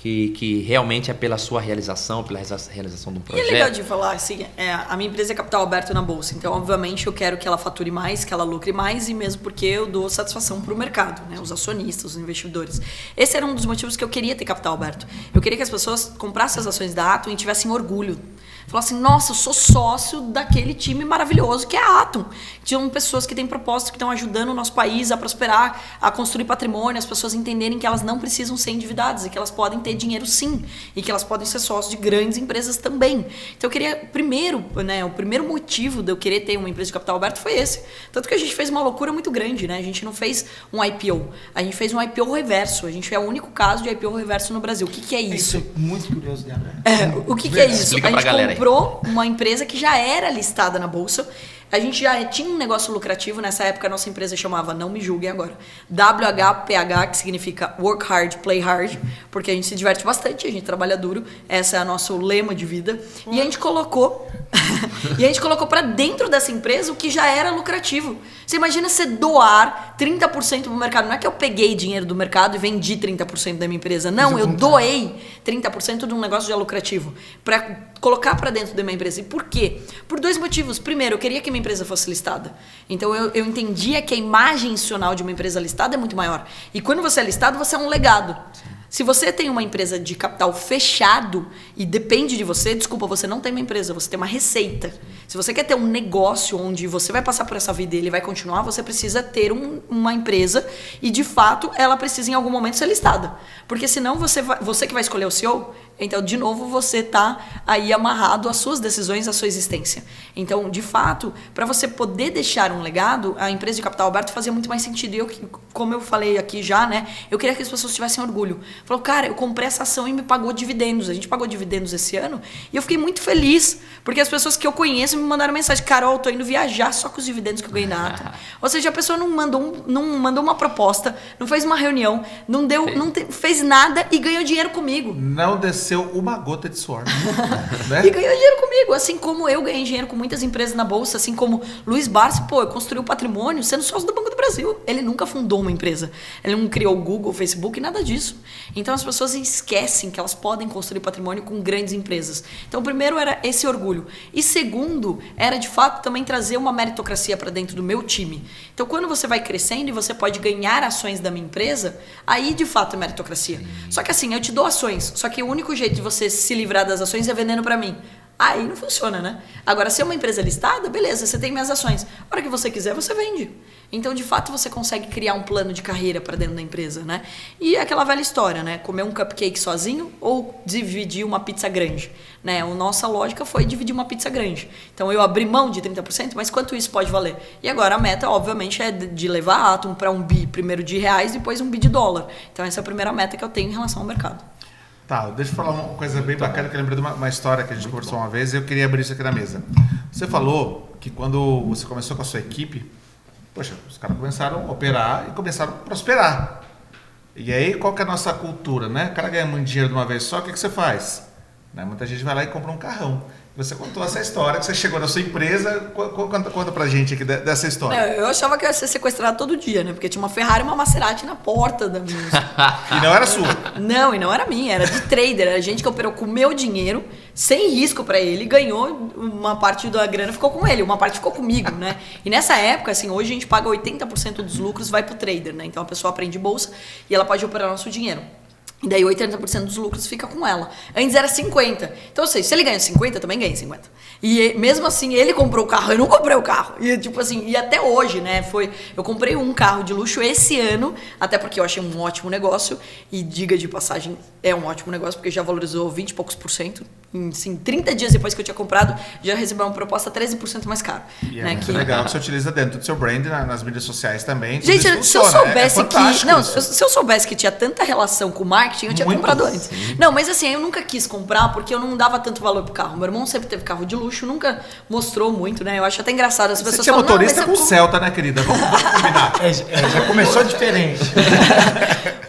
Que realmente é pela sua realização, pela realização do projeto. E é legal de falar, assim, a minha empresa é capital aberto na Bolsa, então obviamente eu quero que ela fature mais, que ela lucre mais, e mesmo porque eu dou satisfação para o mercado, né? Os acionistas, os investidores. Esse era um dos motivos que eu queria ter capital aberto. Eu queria que as pessoas comprassem as ações da Atom e tivessem orgulho. Falassem, nossa, eu sou sócio daquele time maravilhoso que é a Atom. Tinham pessoas que têm propósito, que estão ajudando o nosso país a prosperar, a construir patrimônio, as pessoas entenderem que elas não precisam ser endividadas e que elas podem ter dinheiro sim, e que elas podem ser sócios de grandes empresas também. Então eu queria, primeiro, né, o primeiro motivo de eu querer ter uma empresa de capital aberto foi esse. Tanto que a gente fez uma loucura muito grande, né? A gente não fez um IPO, a gente fez um IPO reverso. A gente é o único caso de IPO reverso no Brasil. O que é isso? Isso é muito curioso dela, né? O que é isso? Explica A pra gente galera aí. comprou uma empresa que já era listada na Bolsa. A gente já tinha um negócio lucrativo. Nessa época, a nossa empresa chamava, não me julguem agora, WHPH, que significa Work Hard, Play Hard, porque a gente se diverte bastante, a gente trabalha duro. Essa é o nosso lema de vida. E a gente colocou para dentro dessa empresa o que já era lucrativo. Você imagina você doar 30% pro mercado. Não é que eu peguei dinheiro do mercado e vendi 30% da minha empresa. Não, eu doei 30% de um negócio já lucrativo para colocar para dentro da minha empresa. E por quê? Por 2 motivos. Primeiro, eu queria que a minha empresa fosse listada. Então eu entendia que a imagem institucional de uma empresa listada é muito maior. E quando você é listado, você é um legado. Se você tem uma empresa de capital fechado e depende de você, desculpa, você não tem uma empresa, você tem uma receita. Se você quer ter um negócio onde você vai passar por essa vida e ele vai continuar, você precisa ter uma empresa e, de fato, ela precisa em algum momento ser listada. Porque senão você que vai escolher o CEO, então, de novo, você está aí amarrado às suas decisões, à sua existência. Então, de fato, para você poder deixar um legado, a empresa de capital aberto fazia muito mais sentido. E eu, como eu falei aqui já, né, eu queria que as pessoas tivessem orgulho. Falou, cara, eu comprei essa ação e me pagou dividendos. A gente pagou dividendos esse ano e eu fiquei muito feliz, porque as pessoas que eu conheço me mandaram mensagem, Carol, tô indo viajar só com os dividendos que eu ganhei na Atom. Ou seja, a pessoa não mandou uma proposta, não fez uma reunião, não fez nada e ganhou dinheiro comigo. Não desceu uma gota de suor. Né? E ganhou dinheiro comigo, assim como eu ganhei dinheiro com muitas empresas na Bolsa, assim como Luiz Barsi, eu construí o patrimônio sendo sócio do Banco do Brasil. Ele nunca fundou uma empresa. Ele não criou o Google, o Facebook, nada disso. Então as pessoas esquecem que elas podem construir patrimônio com grandes empresas. Então, primeiro era esse orgulho. E segundo, era de fato também trazer uma meritocracia para dentro do meu time. Então, quando você vai crescendo e você pode ganhar ações da minha empresa, aí de fato é meritocracia. Só que assim, eu te dou ações, só que o único jeito de você se livrar das ações é vendendo para mim. Aí não funciona, né? Agora, se é uma empresa listada, beleza, você tem minhas ações. A hora que você quiser, você vende. Então, de fato, você consegue criar um plano de carreira para dentro da empresa, né? E é aquela velha história, né? Comer um cupcake sozinho ou dividir uma pizza grande, né? A nossa lógica foi dividir uma pizza grande. Então, eu abri mão de 30%, mas quanto isso pode valer? E agora a meta, obviamente, é de levar a Atom para um bi, primeiro de reais, depois um bi de dólar. Então, essa é a primeira meta que eu tenho em relação ao mercado. Tá, deixa eu falar uma coisa bem bacana, que eu lembrei de uma história que a gente conversou uma vez e eu queria abrir isso aqui na mesa. Você falou que quando você começou com a sua equipe, poxa, os caras começaram a operar e começaram a prosperar. E aí, qual que é a nossa cultura, né? O cara ganha muito dinheiro de uma vez só, o que você faz? Né? Muita gente vai lá e compra um carrão. Você contou essa história, que você chegou na sua empresa. Conta pra gente aqui dessa história. Eu achava que eu ia ser sequestrado todo dia, né? Porque tinha uma Ferrari e uma Maserati na porta da minha... E não era sua? Não, e não era minha, era de trader. Era gente que operou com o meu dinheiro, sem risco pra ele, ganhou uma parte da grana, ficou com ele, uma parte ficou comigo, né? E nessa época, assim, hoje a gente paga 80% dos lucros, vai pro trader, né? Então a pessoa aprende bolsa e ela pode operar nosso dinheiro. E daí 80% dos lucros fica com ela. Antes era 50%. Então, ou seja, se ele ganha 50%, eu também ganho 50%. E mesmo assim, ele comprou o carro, eu não comprei o carro. E tipo assim, e até hoje, né? Eu comprei um carro de luxo esse ano, até porque eu achei um ótimo negócio. E diga de passagem, é um ótimo negócio, porque já valorizou 20 e poucos por cento. Em 30 dias depois que eu tinha comprado, já recebi uma proposta 13% mais caro. E é né? muito legal que você utiliza dentro do seu brand, nas mídias sociais também. Gente, se eu soubesse se eu soubesse que tinha tanta relação com o marketing, eu tinha Muito, comprado antes. sim. Não, mas assim, eu nunca quis comprar porque eu não dava tanto valor pro carro. Meu irmão sempre teve carro de luxo, nunca mostrou muito, né? Eu acho até engraçado. As Você pessoas tinha falam, motorista não, com mas Celta, né, querida? Vamos combinar. Já começou diferente.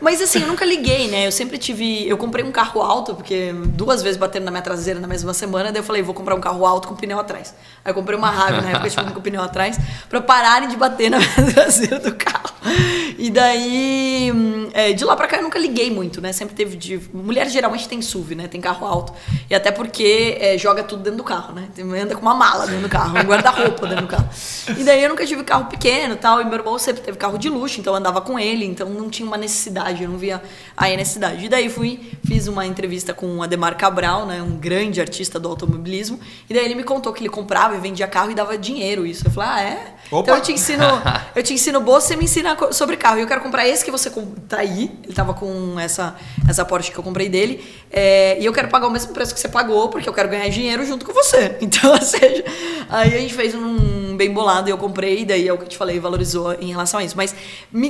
Mas assim, eu nunca liguei, né? Eu comprei um carro alto, porque 2 vezes bateram na minha traseira na mesma semana, daí eu falei, vou comprar um carro alto com pneu atrás. Aí eu comprei uma Rave na época, tipo, com pneu atrás, pra pararem de bater na minha traseira do carro. E daí, de lá pra cá eu nunca liguei muito, né? Sempre teve mulher geralmente tem SUV, né? Tem carro alto. E até porque joga tudo dentro do carro, né? Anda com uma mala dentro do carro, um guarda-roupa dentro do carro. E daí eu nunca tive carro pequeno e tal, e meu irmão sempre teve carro de luxo, então eu andava com ele, então não tinha uma necessidade, eu não via a necessidade. E daí fiz uma entrevista com o Ademar Cabral, né? Um grande artista do automobilismo, e daí ele me contou que ele comprava e vendia carro e dava dinheiro, isso. Eu falei, é? Opa. Então eu te ensino bolsa, você me ensina sobre carro. E eu quero comprar esse que você tá aí. Ele tava com essa Porsche que eu comprei dele. E eu quero pagar o mesmo preço que você pagou, porque eu quero ganhar dinheiro junto com você. Então, ou seja, aí a gente fez um bem bolado e eu comprei, e daí é o que eu te falei, valorizou em relação a isso. Mas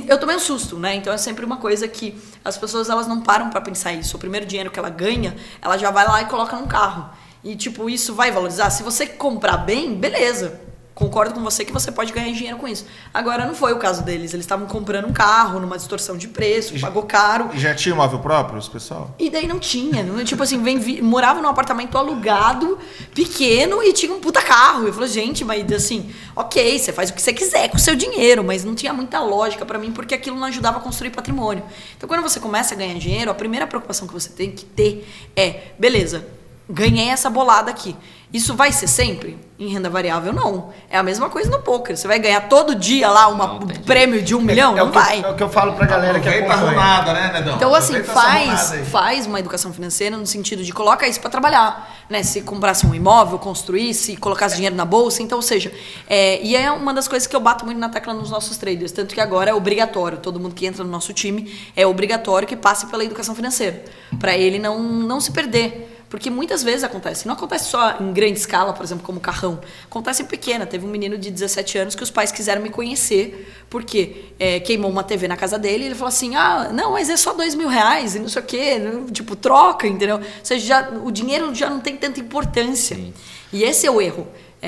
eu tomei um susto, né? Então é sempre uma coisa que as pessoas elas não param pra pensar isso. O primeiro dinheiro que ela ganha, ela já vai lá e coloca num carro. E tipo, isso vai valorizar? Se você comprar bem, beleza. Concordo com você que você pode ganhar dinheiro com isso. Agora, não foi o caso deles. Eles estavam comprando um carro numa distorção de preço, pagou caro. E já tinha imóvel próprio, os pessoal? E daí não tinha. Tipo assim, morava num apartamento alugado, pequeno, e tinha um puta carro. Eu falei, gente, mas assim, ok, você faz o que você quiser com o seu dinheiro, mas não tinha muita lógica pra mim, porque aquilo não ajudava a construir patrimônio. Então, quando você começa a ganhar dinheiro, a primeira preocupação que você tem que ter é, beleza, ganhei essa bolada aqui. Isso vai ser sempre? Em renda variável, não. É a mesma coisa no poker. Você vai ganhar todo dia lá um prêmio de 1 milhão? Não vai. É o que eu falo pra galera que acompanha. Nada, né, Nedão? Então, assim, faz uma educação financeira no sentido de coloca isso pra trabalhar, né? Se comprasse um imóvel, construísse, colocasse dinheiro na bolsa. Então, ou seja, e é uma das coisas que eu bato muito na tecla nos nossos traders. Tanto que agora é obrigatório. Todo mundo que entra no nosso time é obrigatório que passe pela educação financeira. Pra ele não se perder. Porque muitas vezes acontece. Não acontece só em grande escala, por exemplo, como carrão. Acontece em pequena. Teve um menino de 17 anos que os pais quiseram me conhecer porque queimou uma TV na casa dele e ele falou assim, não, mas é só R$2.000 e não sei o quê. Tipo, troca, entendeu? Ou seja, o dinheiro já não tem tanta importância. Sim. E esse é o erro.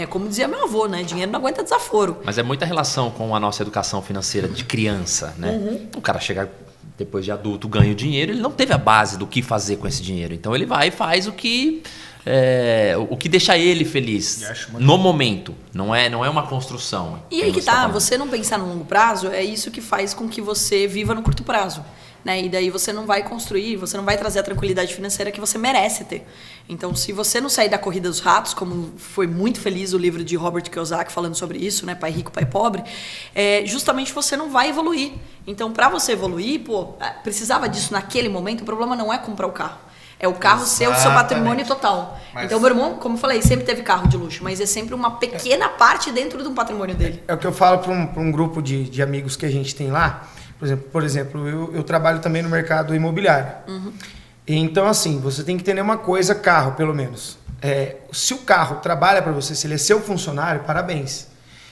Como dizia meu avô, né? Dinheiro não aguenta desaforo. Mas é muita relação com a nossa educação financeira de criança, né? Uhum. O cara chega depois de adulto, ganha o dinheiro, ele não teve a base do que fazer com esse dinheiro. Então ele vai e faz o que deixa ele feliz no momento. Não é uma construção. E aí que tá, você não pensar no longo prazo, é isso que faz com que você viva no curto prazo. Né? E daí você não vai construir, você não vai trazer a tranquilidade financeira que você merece ter. Então, se você não sair da corrida dos ratos, como foi muito feliz o livro de Robert Kiyosaki falando sobre isso, né? Pai Rico, Pai Pobre, justamente você não vai evoluir. Então, para você evoluir, precisava disso naquele momento, o problema não é comprar o carro. É o carro ser o seu patrimônio total. Então, meu irmão, como eu falei, sempre teve carro de luxo, mas é sempre uma pequena parte dentro de um patrimônio dele. É o que eu falo para um grupo de amigos que a gente tem lá. Por exemplo, eu trabalho também no mercado imobiliário. Uhum. Então, assim, você tem que entender uma coisa, carro, pelo menos. Se o carro trabalha para você, se ele é seu funcionário, parabéns.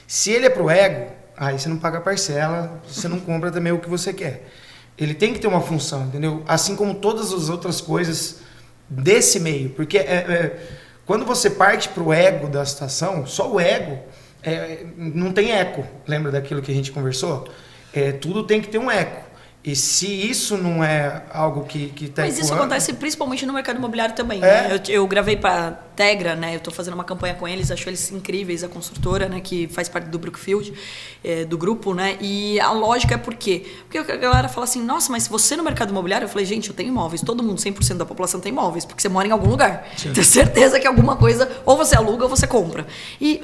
Se ele é pro ego, aí você não paga parcela, você não compra também o que você quer. Ele tem que ter uma função, entendeu? Assim como todas as outras coisas desse meio. Porque quando você parte pro ego da situação, só o ego não tem eco. Lembra daquilo que a gente conversou? Tudo tem que ter um eco. E se isso não é algo que está... Mas isso acontece principalmente no mercado imobiliário também. Né? Eu gravei para Tegra, né? Eu estou fazendo uma campanha com eles, acho eles incríveis, a construtora, né? Que faz parte do Brookfield, do grupo, né? E a lógica é por quê? Porque a galera fala assim, nossa, mas você no mercado imobiliário? Eu falei, gente, eu tenho imóveis. Todo mundo, 100% da população tem imóveis, porque você mora em algum lugar. Sim. Tenho certeza que alguma coisa, ou você aluga ou você compra.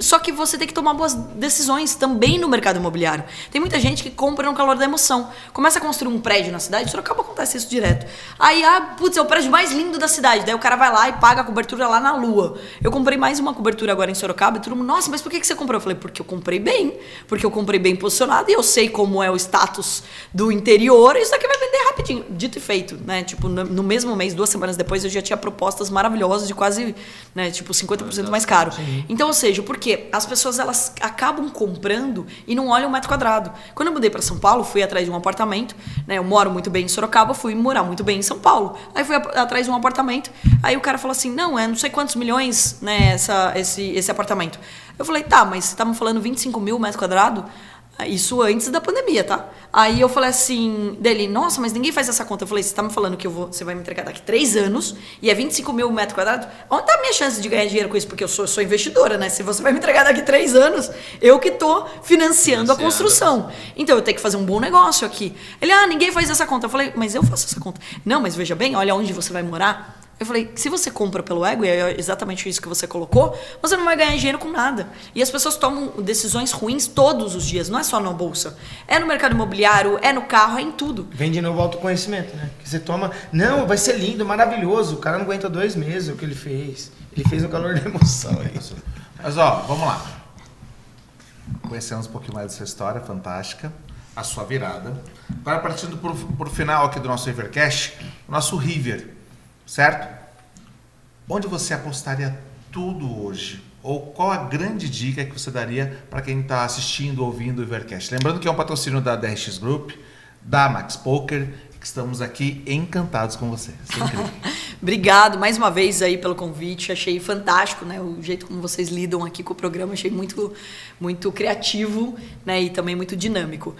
Só que você tem que tomar boas decisões também no mercado imobiliário. Tem muita gente que compra no calor da emoção. Começa a construir um prédio na cidade, Sorocaba acontece isso direto. Aí, putz, é o prédio mais lindo da cidade. Daí o cara vai lá e paga a cobertura lá na lua. Eu comprei mais uma cobertura agora em Sorocaba e todo mundo, nossa, mas por que você comprou? Eu falei, porque eu comprei bem. Porque eu comprei bem posicionado e eu sei como é o status do interior e isso daqui vai vender rapidinho. Dito e feito, né? Tipo, no mesmo mês, 2 semanas depois, eu já tinha propostas maravilhosas de quase, né, tipo, 50% mais caro. Sim. Então, ou seja, porque as pessoas, elas acabam comprando e não olham o metro quadrado. Quando eu mudei para São Paulo, fui atrás de um apartamento, né? Eu moro muito bem em Sorocaba, fui morar muito bem em São Paulo. Aí fui atrás de um apartamento, aí o cara falou assim, não sei quantos milhões, né, esse apartamento. Eu falei, tá, mas você estavam falando 25 mil metros quadrados? Isso antes da pandemia, tá? Aí eu falei assim, dele, nossa, mas ninguém faz essa conta. Eu falei, você tá me falando que você vai me entregar daqui 3 anos e é 25 mil metros quadrados? Onde tá a minha chance de ganhar dinheiro com isso? Porque eu sou investidora, né? Se você vai me entregar daqui 3 anos, eu que tô financiando a construção. Então eu tenho que fazer um bom negócio aqui. Ele, ninguém faz essa conta. Eu falei, mas eu faço essa conta. Não, mas veja bem, olha onde você vai morar. Eu falei, se você compra pelo ego, e é exatamente isso que você colocou, você não vai ganhar dinheiro com nada. E as pessoas tomam decisões ruins todos os dias, não é só na bolsa. É no mercado imobiliário, é no carro, é em tudo. Vem de novo o autoconhecimento, né? Que você toma, não, vai ser lindo, maravilhoso. O cara não aguenta 2 meses o que ele fez. Ele fez no calor da emoção, é isso. Mas ó, vamos lá. Conhecemos um pouquinho mais da sua história fantástica, a sua virada. Agora partindo pro final aqui do nosso Rivercast, o nosso River. Certo? Onde você apostaria tudo hoje? Ou qual a grande dica que você daria para quem está assistindo, ouvindo o Rivercast? Lembrando que é um patrocínio da DRX Group, da Max Poker, que estamos aqui encantados com você. Isso é incrível. Obrigado mais uma vez aí pelo convite, achei fantástico, né, o jeito como vocês lidam aqui com o programa, achei muito, muito criativo, né, e também muito dinâmico.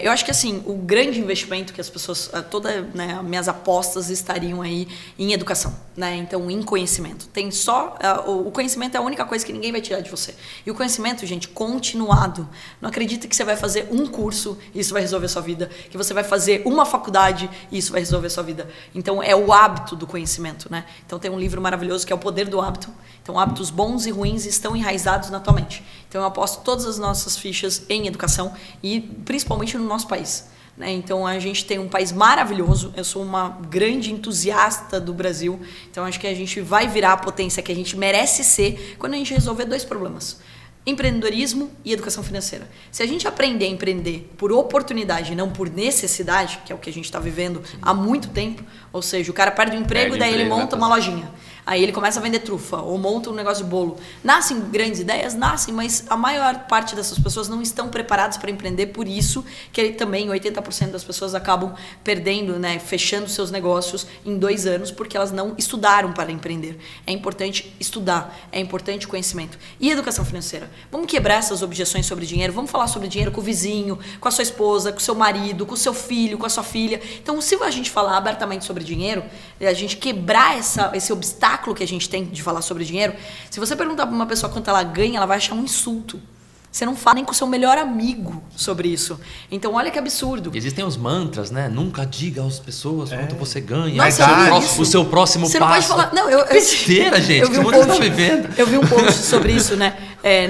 Eu acho que assim, o grande investimento que as pessoas, todas, né, minhas apostas estariam aí em educação, né, então em conhecimento. Tem só, o conhecimento é a única coisa que ninguém vai tirar de você. E o conhecimento, gente, continuado. Não acredita que você vai fazer um curso e isso vai resolver a sua vida, que você vai fazer uma faculdade e isso vai resolver a sua vida. Então é o hábito do conhecimento, né? Então tem um livro maravilhoso que é O Poder do Hábito. Então hábitos bons e ruins estão enraizados na tua mente. Então eu aposto todas as nossas fichas em educação e principalmente no nosso país, né? Então a gente tem um país maravilhoso. Eu sou uma grande entusiasta do Brasil. Então acho que a gente vai virar a potência que a gente merece ser quando a gente resolver 2 problemas: empreendedorismo e educação financeira. Se a gente aprender a empreender por oportunidade e não por necessidade, que é o que a gente está vivendo há muito tempo, ou seja, o cara perde o emprego e daí ele monta uma lojinha. Aí ele começa a vender trufa ou monta um negócio de bolo. Nascem grandes ideias? Nascem, mas a maior parte dessas pessoas não estão preparadas para empreender, por isso que também 80% das pessoas acabam perdendo, né, fechando seus negócios em 2 anos, porque elas não estudaram para empreender. É importante estudar, é importante conhecimento. E educação financeira? Vamos quebrar essas objeções sobre dinheiro, vamos falar sobre dinheiro com o vizinho, com a sua esposa, com o seu marido, com o seu filho, com a sua filha. Então, se a gente falar abertamente sobre dinheiro, a gente quebrar esse obstáculo que a gente tem de falar sobre dinheiro, se você perguntar para uma pessoa quanto ela ganha, ela vai achar um insulto. Você não fala nem com o seu melhor amigo sobre isso. Então, olha que absurdo. Existem os mantras, né? Nunca diga às pessoas quanto você ganha. Nossa, o seu próximo você passo. Não pode falar. Não, Besteira, gente. Que mundo tá vivendo? Eu vi um post sobre isso, né?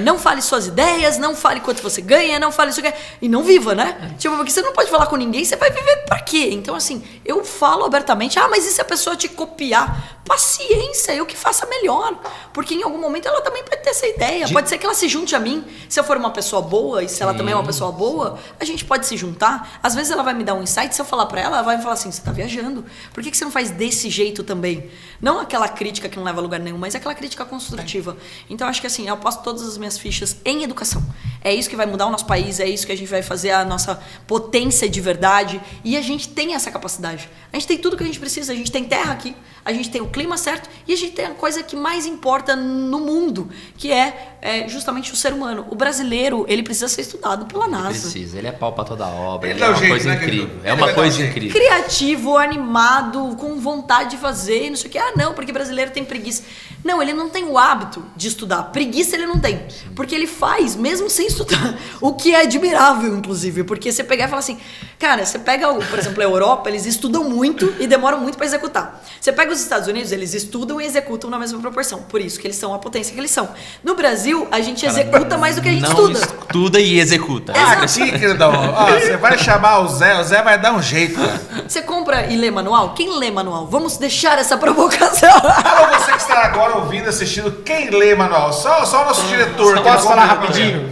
Não fale suas ideias, não fale quanto você ganha, não fale isso que e não viva, né? Tipo, porque você não pode falar com ninguém, você vai viver pra quê? Então, assim, eu falo abertamente, mas e se a pessoa te copiar? Paciência, eu que faça melhor. Porque em algum momento ela também pode ter essa ideia. Pode ser que ela se junte a mim. Se eu for uma pessoa boa, e se ela também é uma pessoa boa, a gente pode se juntar. Às vezes ela vai me dar um insight, se eu falar pra ela vai me falar assim, você tá viajando. Por que você não faz desse jeito também? Não aquela crítica que não leva a lugar nenhum, mas aquela crítica construtiva. Então, acho que assim, eu aposto todas as minhas fichas em educação. É isso que vai mudar o nosso país, é isso que a gente vai fazer a nossa potência de verdade. E a gente tem essa capacidade. A gente tem tudo que a gente precisa. A gente tem terra aqui, a gente tem o clima certo e a gente tem a coisa que mais importa no mundo, que é justamente o ser humano. O brasileiro, ele precisa ser estudado pela NASA. Precisa, ele é pau pra toda obra, Ele ele é dá um uma jeito, coisa né, incrível. querido? É uma coisa incrível. Criativo, animado, com vontade de fazer, não sei o que. Não, porque brasileiro tem preguiça. Não, ele não tem o hábito de estudar. Preguiça ele não tem. Porque ele faz, mesmo sem estudar. O que é admirável, inclusive. Porque você pegar e falar assim, cara, você pega, por exemplo, a Europa, eles estudam muito e demoram muito para executar. Você pega os Estados Unidos, eles estudam e executam na mesma proporção. Por isso que eles são a potência que eles são. No Brasil, a gente executa mais do que a gente não estuda. Estuda e executa. Aqui, queridão, você vai chamar o Zé vai dar um jeito, cara. Você compra e lê manual? Quem lê manual? Vamos deixar essa provocação. Alô, você que está agora ouvindo, assistindo, quem lê manual? Só o nosso diretor. Posso falar rapidinho?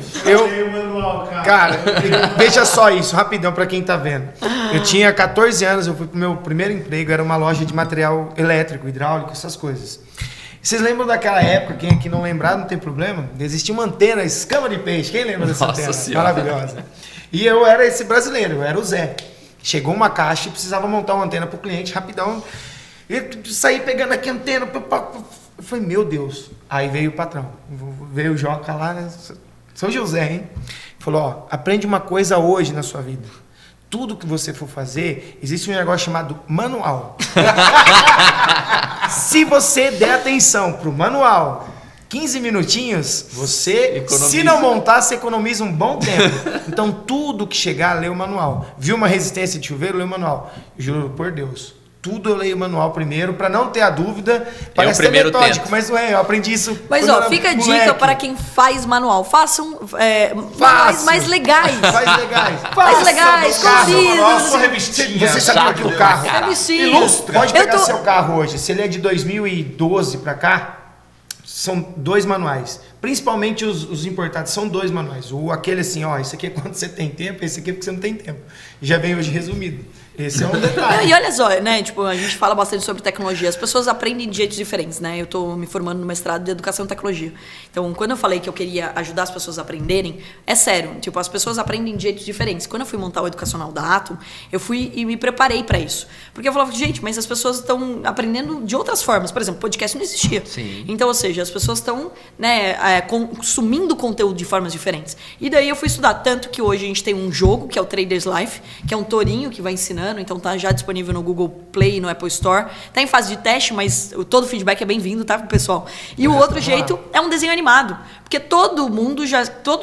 Cara, veja só isso, rapidão pra quem tá vendo. Eu tinha 14 anos, eu fui pro meu primeiro emprego, era uma loja de material elétrico, hidráulico, essas coisas. Vocês lembram daquela época, quem aqui não lembrar, não tem problema? Existia uma antena, escama de peixe, quem lembra dessa Nossa antena? Senhora. Maravilhosa. E eu era esse brasileiro, eu era o Zé. Chegou uma caixa e precisava montar uma antena pro cliente, rapidão. E saí pegando aqui a antena, eu falei, meu Deus. Aí veio o patrão, veio o Joca lá, né? São José, hein? Falou, ó, aprende uma coisa hoje na sua vida. Tudo que você for fazer, existe um negócio chamado manual. Se você der atenção pro manual, 15 minutinhos, você, economiza. Se não montar, você economiza um bom tempo. Então, tudo que chegar, lê o manual. Viu uma resistência de chuveiro, lê o manual. Juro por Deus. Tudo eu leio o manual primeiro, para não ter a dúvida. Parece o primeiro metódico, tento. mas não é. Eu aprendi isso. Mas, quando eu ó, era fica a dica moleque. para quem faz manual. Façam manuais mais legais. Mais legais. Mais legais, coloridos. Nossa, revistinha. Você sabia que o carro... Revistinha. Ilustra. Pode pegar Eu tô- seu carro hoje. Se ele é de 2012 para cá, são 2 manuais. Principalmente os importados, são 2 manuais. Aquele assim, ó, esse aqui é quando você tem tempo, esse aqui é porque você não tem tempo. Já vem hoje resumido. Esse é um Não, detalhe. e olha só, né? Tipo, a gente fala bastante sobre tecnologia. As pessoas aprendem de jeitos diferentes, né? Eu tô me formando no mestrado de educação e tecnologia. Então, quando eu falei que eu queria ajudar as pessoas a aprenderem, é sério. Tipo, as pessoas aprendem de jeitos diferentes. Quando eu fui montar o educacional da Atom, eu fui e me preparei para isso. Porque eu falava, gente, mas as pessoas estão aprendendo de outras formas. Por exemplo, podcast não existia. Sim. Então, ou seja, as pessoas estão, né, consumindo conteúdo de formas diferentes. E daí eu fui estudar. Tanto que hoje a gente tem um jogo, que é o Traders Life, que é um tourinho que vai ensinando. Então tá já disponível no Google Play e no Apple Store. Tá em fase de teste, mas todo feedback é bem-vindo, tá, pessoal? E o outro jeito é um desenho animado. Porque todos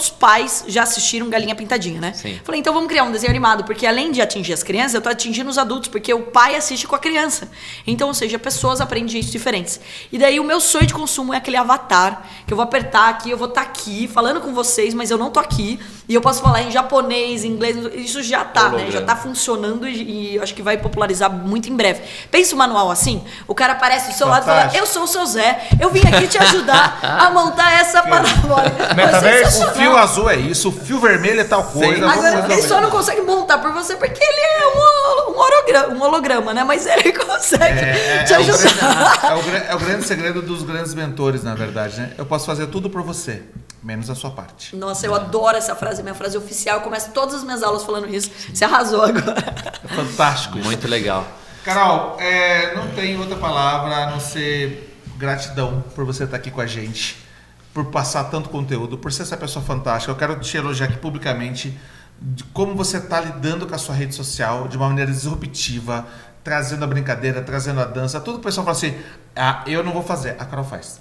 os pais já assistiram Galinha Pintadinha, né? Sim. Falei, então vamos criar um desenho animado, porque além de atingir as crianças, eu tô atingindo os adultos, porque o pai assiste com a criança. Então, ou seja, pessoas aprendem de jeitos diferentes. E daí o meu sonho de consumo é aquele avatar, que eu vou apertar aqui, eu vou estar aqui falando com vocês, mas eu não tô aqui, e eu posso falar em japonês, em inglês, isso já tá, né? Já tá funcionando e e eu acho que vai popularizar muito em breve. Pensa o manual assim, o cara aparece do seu lado e fala, eu sou o seu Zé, eu vim aqui te ajudar a montar essa parabólica. Metaverso, O fio azul é isso, o fio vermelho é tal coisa. vamos Agora, ele resolver. só não consegue montar por você porque ele é um holograma, né? Mas ele consegue te ajudar. É o grande segredo dos grandes mentores, na verdade, né? Eu posso fazer tudo por você, menos a sua parte. Nossa, eu adoro essa frase, minha frase oficial. Eu começo todas as minhas aulas falando isso. Você arrasou agora. É fantástico. Muito legal. Carol, não tem outra palavra a não ser gratidão por você estar aqui com a gente, por passar tanto conteúdo, por ser essa pessoa fantástica. Eu quero te elogiar aqui publicamente de como você está lidando com a sua rede social de uma maneira disruptiva, trazendo a brincadeira, trazendo a dança. Tudo que o pessoal fala assim, eu não vou fazer, a Carol faz.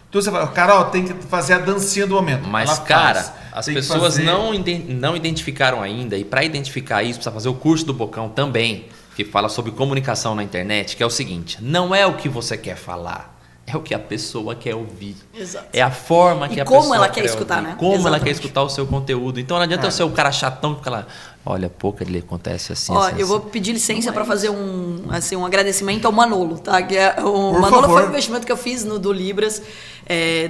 Tudo você fala, Carol, tem que fazer a dancinha do momento. Mas, Ela cara, faz. as Tem que pessoas fazer. não identificaram ainda, e para identificar isso, precisa fazer o curso do Bocão também, que fala sobre comunicação na internet, que é o seguinte, não é o que você quer falar, é o que a pessoa quer ouvir. Exato. É a forma que E a como pessoa ela quer escutar, ouvir, né? como ela quer Exatamente. escutar o seu conteúdo. Então não adianta eu ser o cara chatão que fica lá, olha, pouco ele acontece assim, Ó, assim, eu vou assim. pedir licença para fazer um agradecimento ao Manolo, tá? Que o Por Manolo favor. foi um investimento que eu fiz do Libras,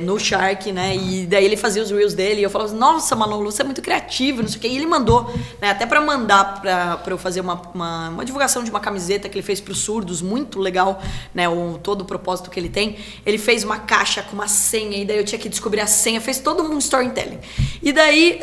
no Shark, né? E daí ele fazia os reels dele e eu falava assim, nossa, Manolo, você é muito criativo, não sei o quê. E ele mandou, né? Até para mandar para eu fazer uma divulgação de uma camiseta que ele fez para os surdos, muito legal, né? Todo o propósito que ele tem. Ele fez uma caixa com uma senha e daí eu tinha que descobrir a senha, fez todo um storytelling. E daí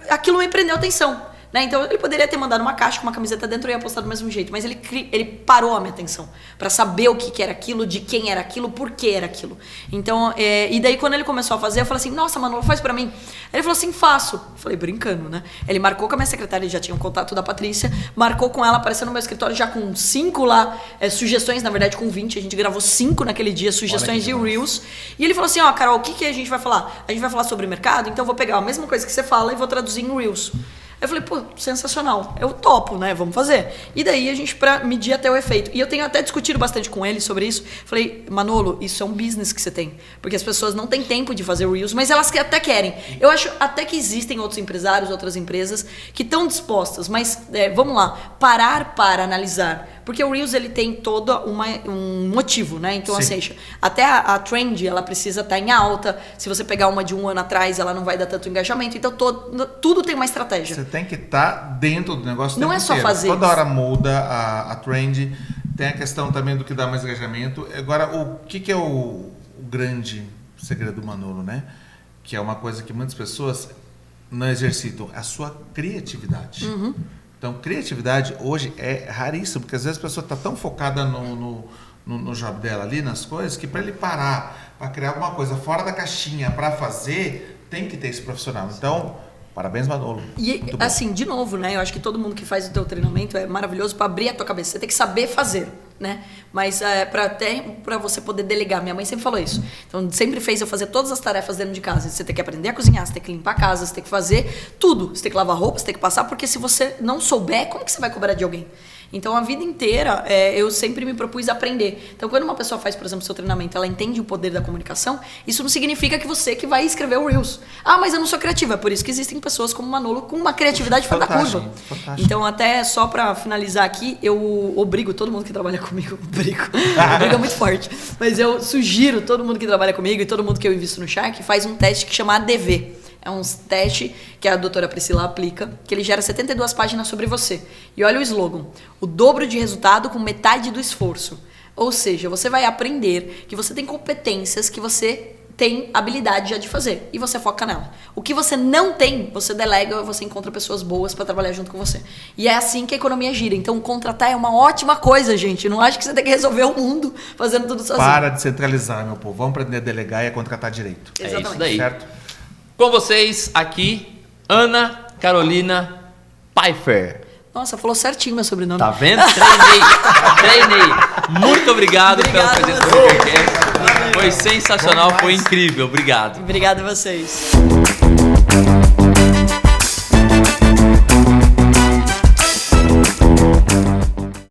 aquilo me prendeu a atenção. Né? Então ele poderia ter mandado uma caixa com uma camiseta dentro e ia postar do mesmo jeito, mas ele parou a minha atenção para saber o que era aquilo, de quem era aquilo, por que era aquilo. Então, e daí quando ele começou a fazer, eu falei assim, nossa, Manolo, faz para mim. Aí ele falou assim, faço. Eu falei, brincando, né? Ele marcou com a minha secretária, ele já tinha um contato da Patrícia, marcou com ela, apareceu no meu escritório já com 5 lá, sugestões, na verdade com 20, a gente gravou 5 naquele dia, sugestões de Reels. E ele falou assim, ó, Carol, o que a gente vai falar? A gente vai falar sobre mercado, então eu vou pegar a mesma coisa que você fala e vou traduzir em Reels. Eu falei, pô, sensacional, eu topo, né, vamos fazer. E daí a gente, pra medir até o efeito. E eu tenho até discutido bastante com ele sobre isso. Falei, Manolo, isso é um business que você tem. Porque as pessoas não têm tempo de fazer Reels, mas elas até querem. Eu acho até que existem outros empresários, outras empresas que estão dispostas, mas vamos lá, parar para analisar. Porque o Reels, ele tem todo um motivo, né? Então, Sim. assim, até a trend, ela precisa estar em alta. Se você pegar uma de um ano atrás, ela não vai dar tanto engajamento. Então, tudo tem uma estratégia. Você tem que estar dentro do negócio o Não tempo é só inteiro. fazer Toda isso. hora muda a trend. Tem a questão também do que dá mais engajamento. Agora, o que é o grande segredo do Manolo, né? Que é uma coisa que muitas pessoas não exercitam. A sua criatividade. Uhum. Então, criatividade hoje é raríssimo. Porque às vezes a pessoa está tão focada no job dela ali, nas coisas, que para ele parar, para criar alguma coisa fora da caixinha, para fazer, tem que ter esse profissional. Então, parabéns, Manolo. E Muito bom. assim, de novo, né? Eu acho que todo mundo que faz o teu treinamento é maravilhoso para abrir a tua cabeça. Você tem que saber fazer, né? Mas para você poder delegar. Minha mãe sempre falou isso. Então, sempre fez eu fazer todas as tarefas dentro de casa. Você tem que aprender a cozinhar, você tem que limpar a casa, você tem que fazer tudo. Você tem que lavar roupa, você tem que passar, porque se você não souber, como que você vai cobrar de alguém? Então, a vida inteira, eu sempre me propus aprender. Então, quando uma pessoa faz, por exemplo, seu treinamento, ela entende o poder da comunicação, isso não significa que você que vai escrever o Reels. Ah, mas eu não sou criativa. É por isso que existem pessoas como o Manolo com uma criatividade fora da Fantástico, curva. fantástico. Então, até só pra finalizar aqui, eu obrigo todo mundo que trabalha comigo, obrigo é muito forte, mas eu sugiro todo mundo que trabalha comigo e todo mundo que eu invisto no Shark, faz um teste que chama ADV. É um teste que a doutora Priscila aplica, que ele gera 72 páginas sobre você. E olha o slogan: o dobro de resultado com metade do esforço. Ou seja, você vai aprender que você tem competências que você tem habilidade já de fazer. E você foca nela. O que você não tem, você delega, você encontra pessoas boas para trabalhar junto com você. E é assim que a economia gira. Então, contratar é uma ótima coisa, gente. Não acho que você tem que resolver o mundo fazendo tudo sozinho. Para de centralizar, meu povo. Vamos aprender a delegar e a contratar direito. É Exatamente. isso daí. Certo? Com vocês aqui, Ana Carolina Pfeiffer. Nossa, falou certinho meu sobrenome. Tá vendo? Treinei. Muito obrigado pela Obrigada presença a do vocês. podcast. Foi sensacional, foi incrível. Obrigado. Obrigada a vocês.